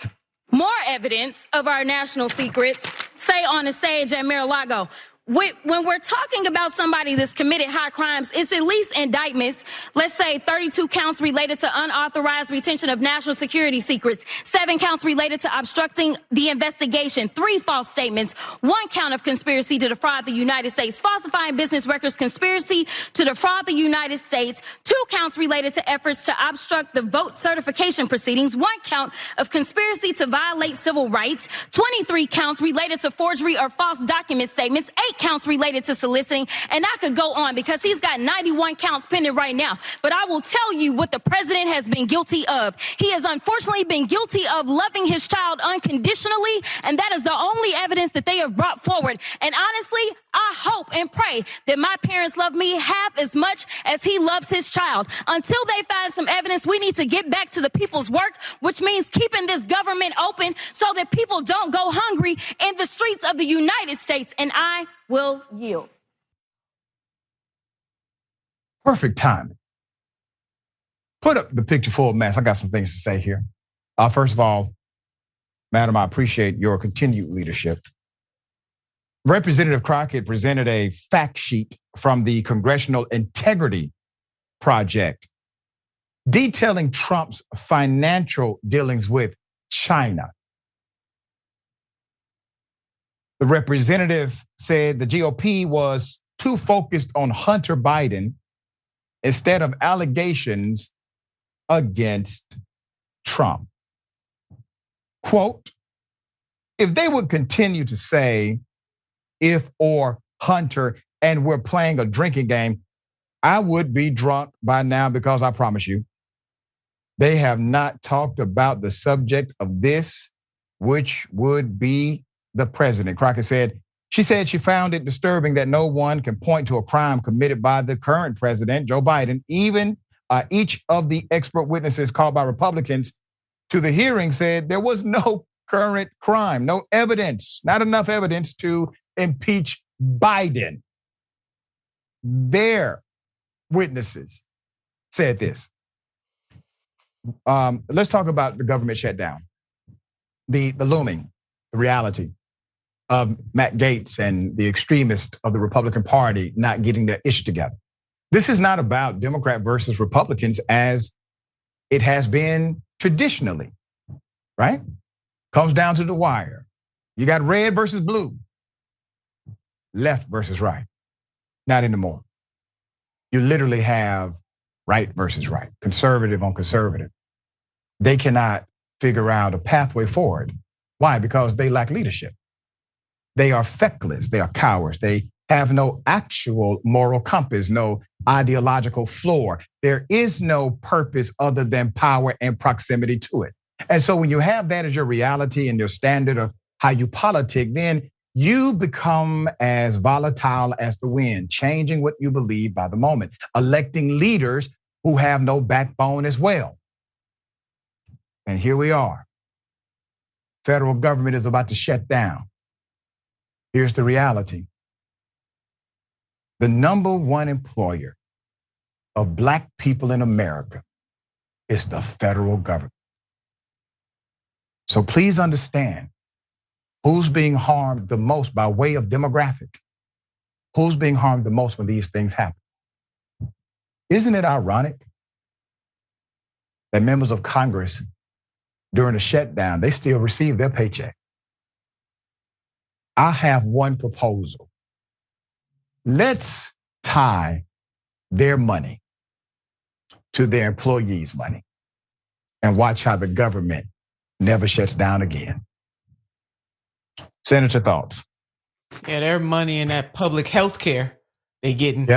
Speaker 12: more evidence of our national secrets, say on the stage at Mar-a-Lago. When we're talking about somebody that's committed high crimes, it's at least indictments. Let's say 32 counts related to unauthorized retention of national security secrets, 7 counts related to obstructing the investigation, 3 false statements, 1 count of conspiracy to defraud the United States, falsifying business records, conspiracy to defraud the United States, 2 counts related to efforts to obstruct the vote certification proceedings, 1 count of conspiracy to violate civil rights, 23 counts related to forgery or false document statements, 8 counts related to soliciting, and I could go on because he's got 91 counts pending right now. But I will tell you what the president has been guilty of. He has unfortunately been guilty of loving his child unconditionally, and that is the only evidence that they have brought forward. And honestly, I hope and pray that my parents love me half as much as he loves his child. Until they find some evidence, we need to get back to the people's work, which means keeping this government open so that people don't go hungry in the streets of the United States. And I will yield.
Speaker 1: Perfect timing. Put up the picture full mass. I got some things to say here. First of all, madam, I appreciate your continued leadership. Representative Crockett presented a fact sheet from the Congressional Integrity Project detailing Trump's financial dealings with China. The representative said the GOP was too focused on Hunter Biden instead of allegations against Trump. Quote, if they would continue to say if or Hunter and we're playing a drinking game, I would be drunk by now because I promise you, they have not talked about the subject of this, which would be the president. Crockett said, she found it disturbing that no one can point to a crime committed by the current president, Joe Biden. Even each of the expert witnesses called by Republicans to the hearing said there was no current crime, no evidence, not enough evidence to impeach Biden. Their witnesses said this. Let's talk about the government shutdown, the looming, the reality of Matt Gaetz and the extremists of the Republican Party not getting their ish together. This is not about Democrat versus Republicans as it has been traditionally, right? Comes down to the wire. You got red versus blue, left versus right. Not anymore. You literally have right versus right, conservative on conservative. They cannot figure out a pathway forward. Why? Because they lack leadership. They are feckless. They are cowards. They have no actual moral compass, no ideological floor. There is no purpose other than power and proximity to it. And so when you have that as your reality and your standard of how you politic, then you become as volatile as the wind, changing what you believe by the moment, electing leaders who have no backbone as well. And here we are. Federal government is about to shut down. Here's the reality. The number one employer of Black people in America is the federal government. So please understand who's being harmed the most by way of demographic. Who's being harmed the most when these things happen? Isn't it ironic that members of Congress during the shutdown, they still receive their paycheck? I have one proposal. Let's tie their money to their employees' money and watch how the government never shuts down again. Senator, thoughts?
Speaker 5: Yeah, their money in that public health care they getting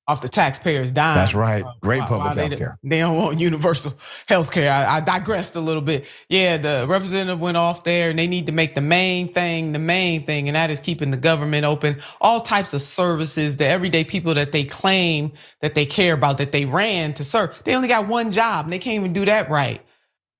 Speaker 5: off the taxpayers' dime.
Speaker 1: That's right. Great public health care.
Speaker 5: They don't want universal health care. I digressed a little bit. Yeah, the representative went off there and they need to make the main thing, and that is keeping the government open. All types of services, the everyday people that they claim that they care about, that they ran to serve. They only got one job and they can't even do that right.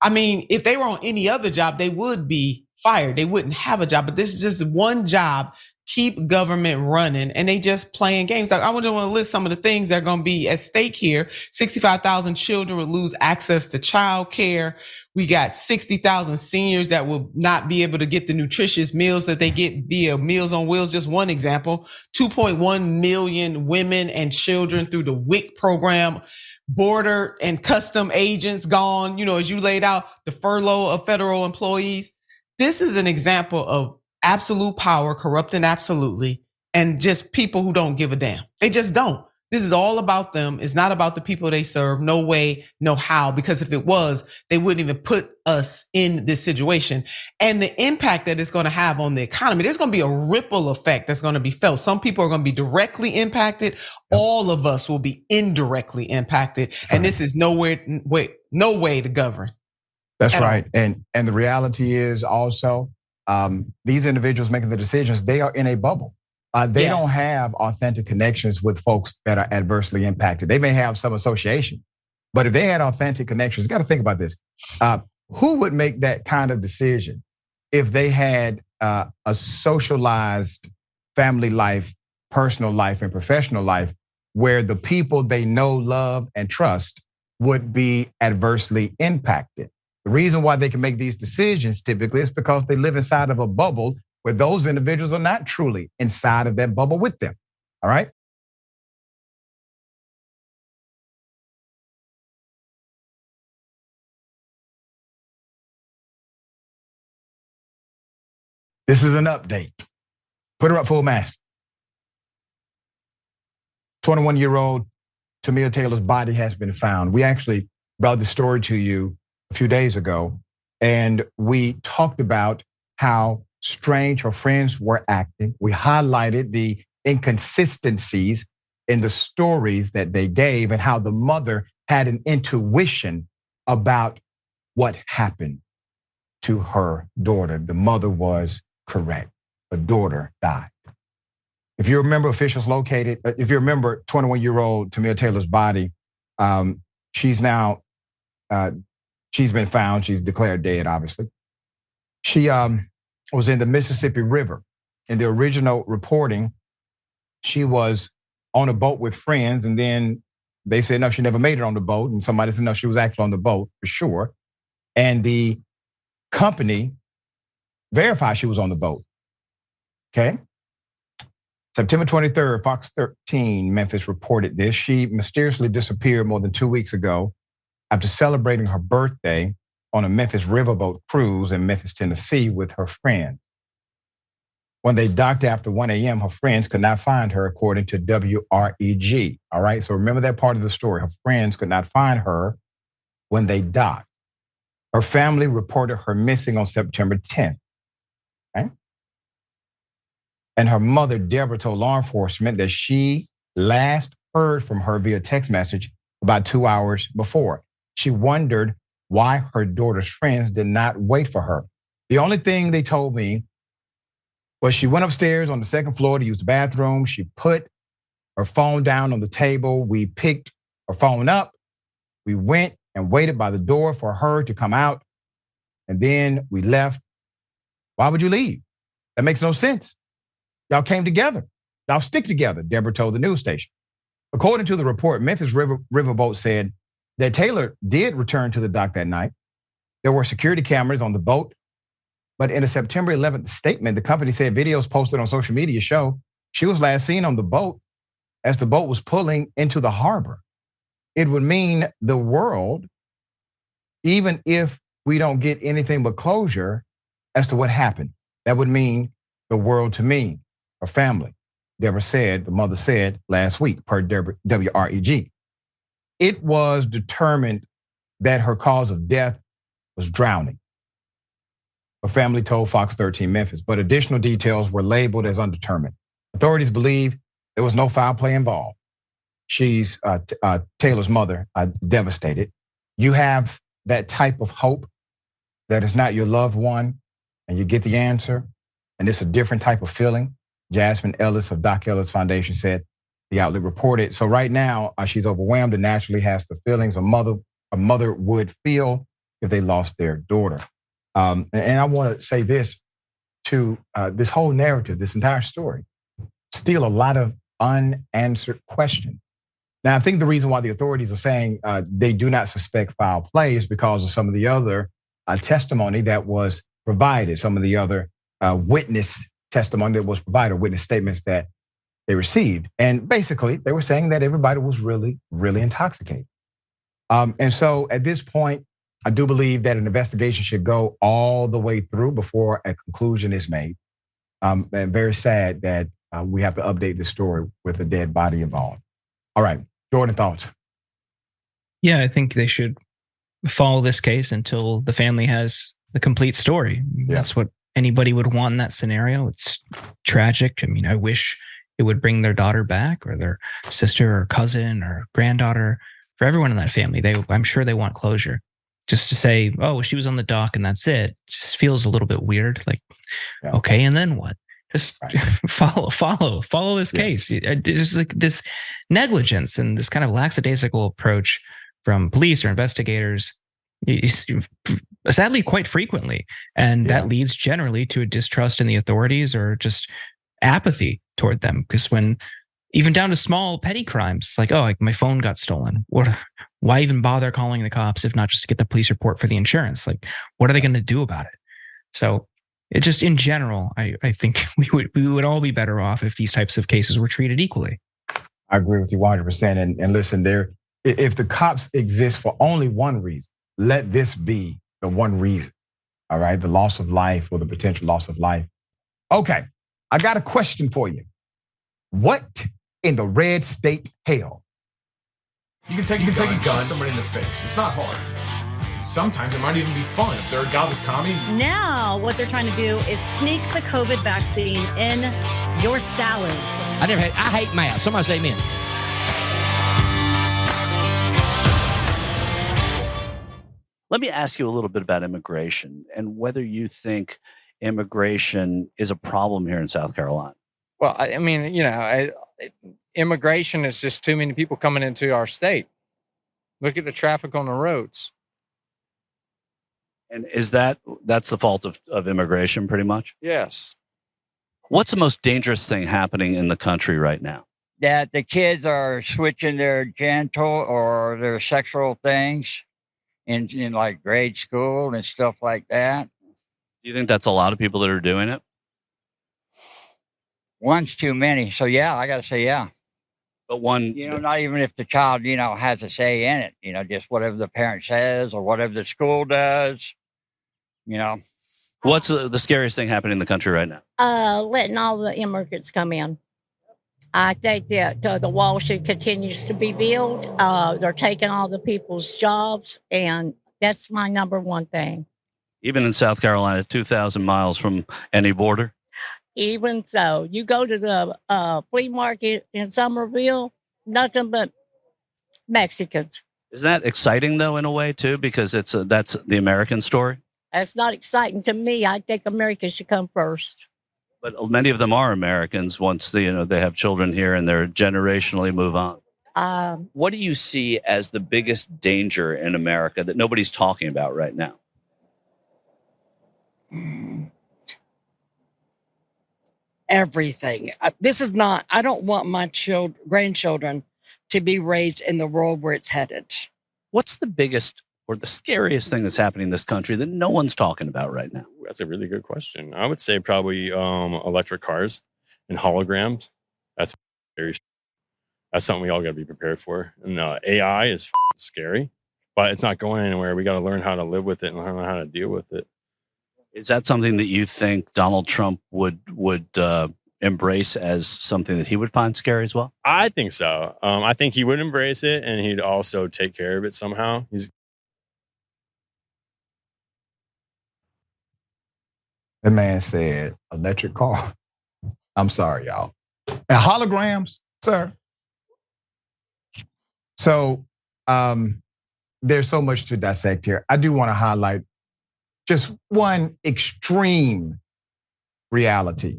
Speaker 5: I mean, if they were on any other job, they would be fired. They wouldn't have a job, but this is just one job. Keep government running, and they just playing games. Like, I want to list some of the things that are going to be at stake here. 65,000 children will lose access to child care. We got 60,000 seniors that will not be able to get the nutritious meals that they get via Meals on Wheels, just one example. 2.1 million women and children through the WIC program. Border and custom agents gone, as you laid out, the furlough of federal employees. This is an example of absolute power, corrupting absolutely, and just people who don't give a damn. They just don't. This is all about them. It's not about the people they serve. No way, no how, because if it was, they wouldn't even put us in this situation. And the impact that it's going to have on the economy, there's going to be a ripple effect that's going to be felt. Some people are going to be directly impacted. All of us will be indirectly impacted. And this is no way to govern.
Speaker 1: That's right. And the reality is also, these individuals making the decisions, they are in a bubble. They don't have authentic connections with folks that are adversely impacted. They may have some association, but if they had authentic connections, you got to think about this. Who would make that kind of decision if they had a socialized family life, personal life, and professional life where the people they know, love, and trust would be adversely impacted? The reason why they can make these decisions typically is because they live inside of a bubble where those individuals are not truly inside of that bubble with them. All right? This is an update. Put her up full mast. 21-year-old Tamir Taylor's body has been found. We actually brought the story to you a few days ago, and we talked about how strange her friends were acting. We highlighted the inconsistencies in the stories that they gave and how the mother had an intuition about what happened to her daughter. The mother was correct. The daughter died. If you remember, officials located, if you remember 21-year-old Tamir Taylor's body, she's now, she's been found. She's declared dead, obviously. She was in the Mississippi River. In the original reporting, she was on a boat with friends, and then they said, no, she never made it on the boat. And somebody said, no, she was actually on the boat for sure. And the company verified she was on the boat. Okay. September 23rd, Fox 13 Memphis reported this. She mysteriously disappeared more than 2 weeks ago after celebrating her birthday on a Memphis riverboat cruise in Memphis, Tennessee with her friend. When they docked after 1 a.m., her friends could not find her, according to WREG. All right, so remember that part of the story. Her friends could not find her when they docked. Her family reported her missing on September 10th. Okay? And her mother, Deborah, told law enforcement that she last heard from her via text message about 2 hours before. She wondered why her daughter's friends did not wait for her. The only thing they told me was she went upstairs on the second floor to use the bathroom. She put her phone down on the table. We picked her phone up. We went and waited by the door for her to come out. And then we left. Why would you leave? That makes no sense. Y'all came together. Y'all stick together, Deborah told the news station. According to the report, Memphis Riverboat said that Taylor did return to the dock that night. There were security cameras on the boat. But in a September 11th statement, the company said videos posted on social media show she was last seen on the boat as the boat was pulling into the harbor. It would mean the world, even if we don't get anything but closure as to what happened. That would mean the world to me, her family. Deborah said, the mother said last week, per WREG. It was determined that her cause of death was drowning. Her family told Fox 13 Memphis, but additional details were labeled as undetermined. Authorities believe there was no foul play involved. She's Taylor's mother, devastated. You have that type of hope that it's not your loved one, and you get the answer, and it's a different type of feeling. Jasmine Ellis of Doc Ellis Foundation said, the outlet reported. So right now, she's overwhelmed and naturally has the feelings a mother would feel if they lost their daughter. And I want to say this to this whole narrative, this entire story, still a lot of unanswered questions. Now, I think the reason why the authorities are saying they do not suspect foul play is because of some of the other testimony that was provided, some of the other witness testimony that was provided, witness statements that they received. And basically, they were saying that everybody was really, really intoxicated. And so at this point, I do believe that an investigation should go all the way through before a conclusion is made. And very sad that we have to update the story with a dead body involved. All right, Jordan, thoughts?
Speaker 13: Yeah, I think they should follow this case until the family has the complete story. Yeah. That's what anybody would want in that scenario. It's tragic. I mean, I wish it would bring their daughter back or their sister or cousin or granddaughter. For everyone in that family, I'm sure they want closure. Just to say, oh, she was on the dock and that's it, just feels a little bit weird. Like, yeah. Okay, and then what? Just follow this case. There's like this negligence and this kind of lackadaisical approach from police or investigators, sadly, quite frequently. And that leads generally to a distrust in the authorities or just apathy toward them. Because when, even down to small petty crimes, like, oh, like my phone got stolen. Why even bother calling the cops if not just to get the police report for the insurance? Like, what are they going to do about it? So it just, in general, I think we would all be better off if these types of cases were treated equally.
Speaker 1: I agree with you 100%. And listen, if the cops exist for only one reason, let this be the one reason. All right, the loss of life or the potential loss of life. Okay, I got a question for you. What in the red state hell?
Speaker 14: You can take a gun and shoot somebody in the face. It's not hard. Sometimes it might even be fun if they're a godless commie.
Speaker 15: Now, what they're trying to do is sneak the COVID vaccine in your salads.
Speaker 16: I hate math. Somebody say amen.
Speaker 17: Let me ask you a little bit about immigration and whether you think immigration is a problem here in South Carolina.
Speaker 18: Well, I mean, immigration is just too many people coming into our state. Look at the traffic on the roads.
Speaker 17: And that's the fault of immigration pretty much?
Speaker 18: Yes.
Speaker 17: What's the most dangerous thing happening in the country right now?
Speaker 19: That the kids are switching their genital or their sexual things in like grade school and stuff like that.
Speaker 17: Do you think that's a lot of people that are doing it?
Speaker 19: One's too many. So yeah, I got to say yeah.
Speaker 17: But one,
Speaker 19: not even if the child, has a say in it, just whatever the parent says or whatever the school does,
Speaker 17: What's the scariest thing happening in the country right now?
Speaker 20: Letting all the immigrants come in. I think that the wall should continue to be built. They're taking all the people's jobs, and that's my number one thing.
Speaker 17: Even in South Carolina, 2,000 miles from any border?
Speaker 20: Even so, you go to the flea market in Somerville, nothing but Mexicans.
Speaker 17: Is that exciting, though, in a way, too? Because that's the American story?
Speaker 20: That's not exciting to me. I think America should come first.
Speaker 17: But many of them are Americans once they have children here and they're generationally move on.
Speaker 21: What do you see as the biggest danger in America that nobody's talking about right now?
Speaker 22: Everything. This is not, I don't want my grandchildren to be raised in the world where it's headed.
Speaker 17: What's the biggest or the scariest thing that's happening in this country that no one's talking about right now?
Speaker 23: That's a really good question. I would say probably electric cars and holograms. That's something we all got to be prepared for. And AI is scary, but it's not going anywhere. We got to learn how to live with it and learn how to deal with it.
Speaker 17: Is that something that you think Donald Trump would embrace as something that he would find scary as well?
Speaker 23: I think so. I think he would embrace it, and he'd also take care of it somehow.
Speaker 1: The man said electric car. I'm sorry, y'all. And holograms, sir. So there's so much to dissect here. I do want to highlight just one extreme reality.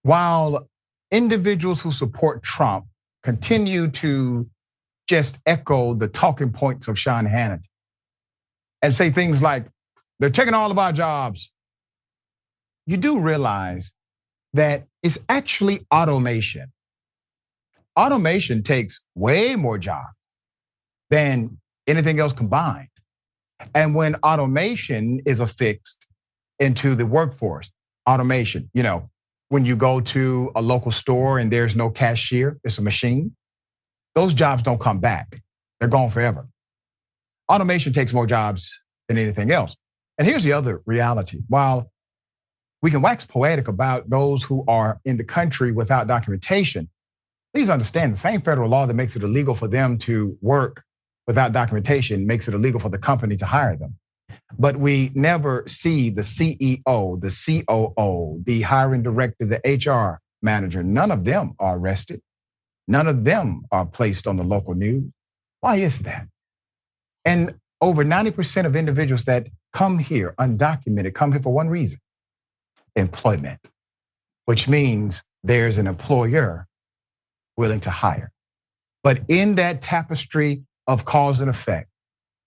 Speaker 1: While individuals who support Trump continue to just echo the talking points of Sean Hannity and say things like, they're taking all of our jobs, you do realize that it's actually automation. Automation takes way more jobs than anything else combined. And when automation is affixed into the workforce, automation, when you go to a local store and there's no cashier, it's a machine, those jobs don't come back. They're gone forever. Automation takes more jobs than anything else. And here's the other reality. While we can wax poetic about those who are in the country without documentation, please understand the same federal law that makes it illegal for them to work without documentation makes it illegal for the company to hire them. But we never see the CEO, the COO, the hiring director, the HR manager. None of them are arrested. None of them are placed on the local news. Why is that? And over 90% of individuals that come here undocumented come here for one reason: employment, which means there's an employer willing to hire. But in that tapestry of cause and effect,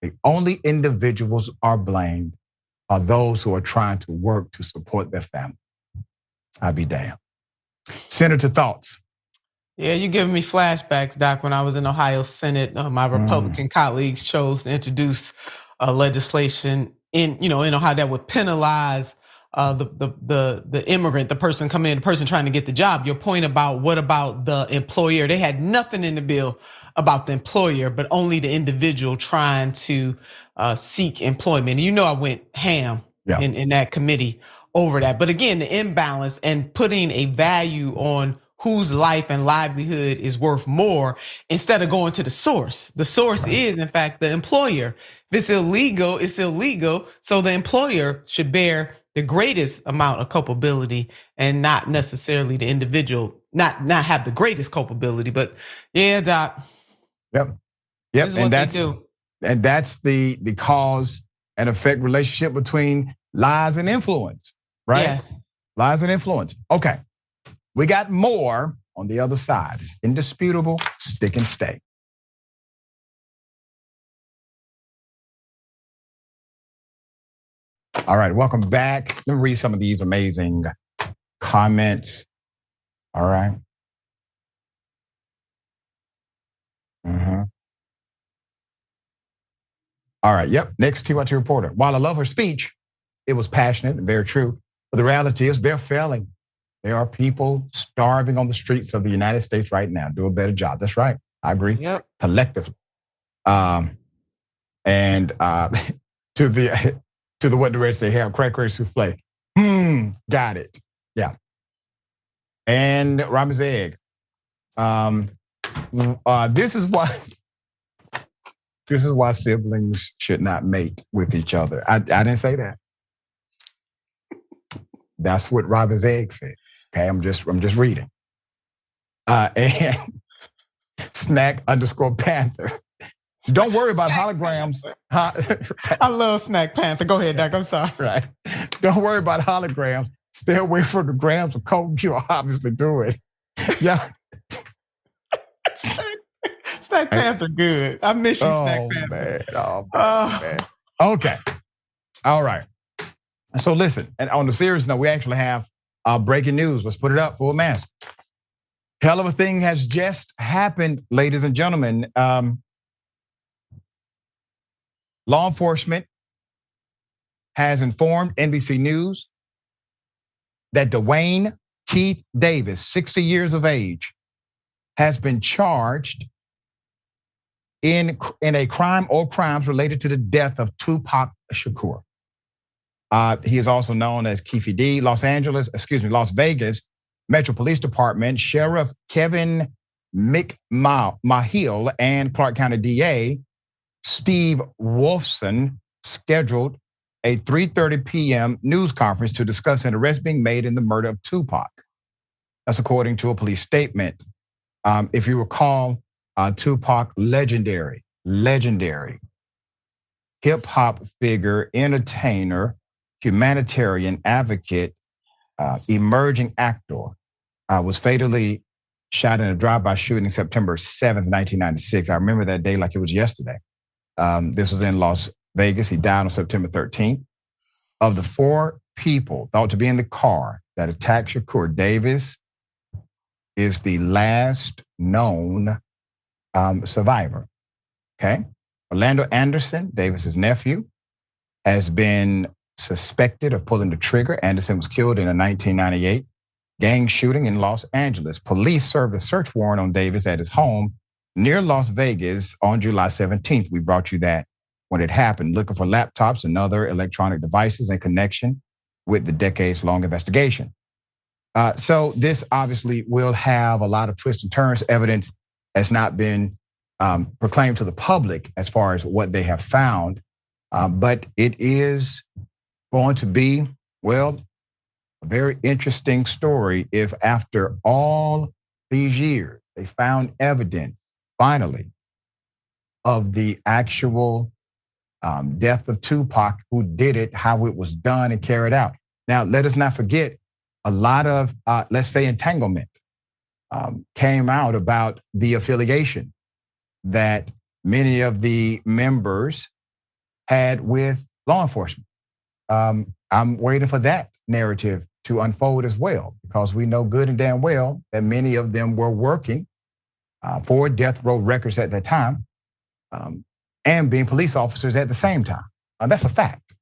Speaker 1: the only individuals are blamed are those who are trying to work to support their family. I'll be damned. Senator, thoughts?
Speaker 5: Yeah, you're giving me flashbacks, Doc. When I was in Ohio Senate, my Republican colleagues chose to introduce legislation in Ohio that would penalize the immigrant, the person coming in, the person trying to get the job. Your point about what about the employer? They had nothing in the bill about the employer, but only the individual trying to seek employment. I went ham in that committee over that. But again, the imbalance and putting a value on whose life and livelihood is worth more instead of going to the source. The source is, in fact, the employer. If it's illegal, it's illegal. So the employer should bear the greatest amount of culpability and not necessarily the individual, not have the greatest culpability. But yeah, Doc.
Speaker 1: Yep.
Speaker 5: This is what they do.
Speaker 1: And that's the cause and effect relationship between lies and influence, right?
Speaker 5: Yes.
Speaker 1: Lies and influence. Okay. We got more on the other side. It's indisputable. Stick and stay. All right, welcome back. Let me read some of these amazing comments. All right. All right, yep. Next TYT reporter. While I love her speech, it was passionate and very true. But the reality is they're failing. There are people starving on the streets of the United States right now. Do a better job. That's right. I agree.
Speaker 5: Yep.
Speaker 1: Collectively. To to the what the rest they have, cranberry souffle. Got it. Yeah. And Robin's egg. This is why siblings should not mate with each other. I didn't say that. That's what Robin's egg said. Okay, I'm just reading. And snack_Panther. Don't worry about holograms.
Speaker 5: I love Snack Panther. Go ahead, Doc. I'm sorry.
Speaker 1: Right. Don't worry about holograms. Stay away from the grams of coke you are obviously doing. Yeah.
Speaker 5: Snack Panther, good. I miss you, Snack Panther.
Speaker 1: Man. Man. Okay. All right. So listen, and on the serious note, we actually have breaking news. Let's put it up, full mass. Hell of a thing has just happened, ladies and gentlemen. Law enforcement has informed NBC News that Dwayne Keith Davis, 60 years of age, has been charged in a crime or crimes related to the death of Tupac Shakur. He is also known as Keefy D. Las Vegas Metro Police Department Sheriff Kevin McMahill and Clark County DA Steve Wolfson scheduled a 3:30 p.m. news conference to discuss an arrest being made in the murder of Tupac. That's according to a police statement. If you recall, Tupac, legendary hip-hop figure, entertainer, humanitarian advocate, emerging actor, was fatally shot in a drive-by shooting September 7th, 1996. I remember that day like it was yesterday. This was in Las Vegas. He died on September 13th. Of the 4 people thought to be in the car that attacked Shakur, Davis is the last known survivor. Okay. Orlando Anderson, Davis's nephew, has been suspected of pulling the trigger. Anderson was killed in a 1998 gang shooting in Los Angeles. Police served a search warrant on Davis at his home near Las Vegas on July 17th. We brought you that when it happened, looking for laptops and other electronic devices in connection with the decades-long investigation. So this obviously will have a lot of twists and turns. Evidence has not been proclaimed to the public as far as what they have found, but it is going to be, well, a very interesting story if after all these years, they found evidence, finally, of the actual death of Tupac, who did it, how it was done and carried out. Now, let us not forget, a lot of, let's say, entanglement came out about the affiliation that many of the members had with law enforcement. I'm waiting for that narrative to unfold as well, because we know good and damn well that many of them were working for Death Row Records at that time and being police officers at the same time. That's a fact.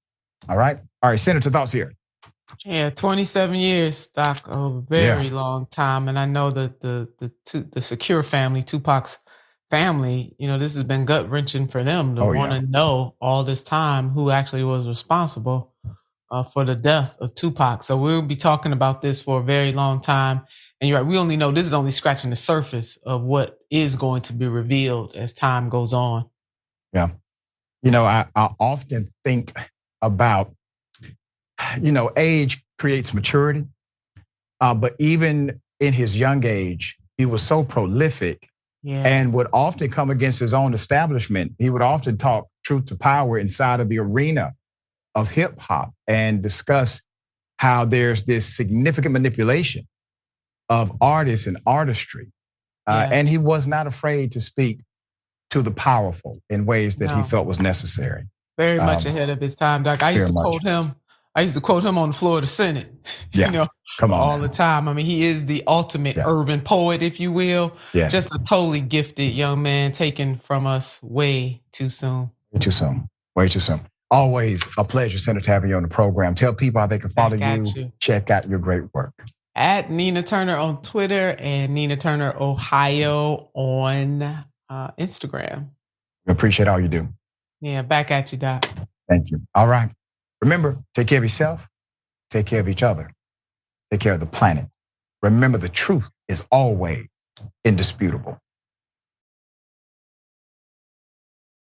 Speaker 1: All right. Senator, thoughts here.
Speaker 5: Yeah, 27 years, Doc, a very long time. And I know that the Secure family, Tupac's family, this has been gut-wrenching for them to want to know all this time who actually was responsible for the death of Tupac. So we'll be talking about this for a very long time. And you're right, we only know this is only scratching the surface of what is going to be revealed as time goes on.
Speaker 1: Yeah. I often think about, age creates maturity. But even in his young age, he was so prolific and would often come against his own establishment. He would often talk truth to power inside of the arena of hip hop and discuss how there's this significant manipulation of artists and artistry. And he was not afraid to speak to the powerful in ways that he felt was necessary.
Speaker 5: Very much ahead of his time, Doc. I used to quote him on the floor of the Senate,
Speaker 1: come on,
Speaker 5: all the time. I mean, he is the ultimate urban poet, if you will.
Speaker 1: Yes.
Speaker 5: Just a totally gifted young man taken from us way too soon.
Speaker 1: Way too soon. Always a pleasure, Senator, having you on the program. Tell people how they can follow you. Check out your great work.
Speaker 5: At Nina Turner on Twitter and Nina Turner Ohio on Instagram.
Speaker 1: We appreciate all you do.
Speaker 5: Yeah, back at you, Doc.
Speaker 1: Thank you. All right. Remember, take care of yourself, take care of each other, take care of the planet. Remember, the truth is always indisputable.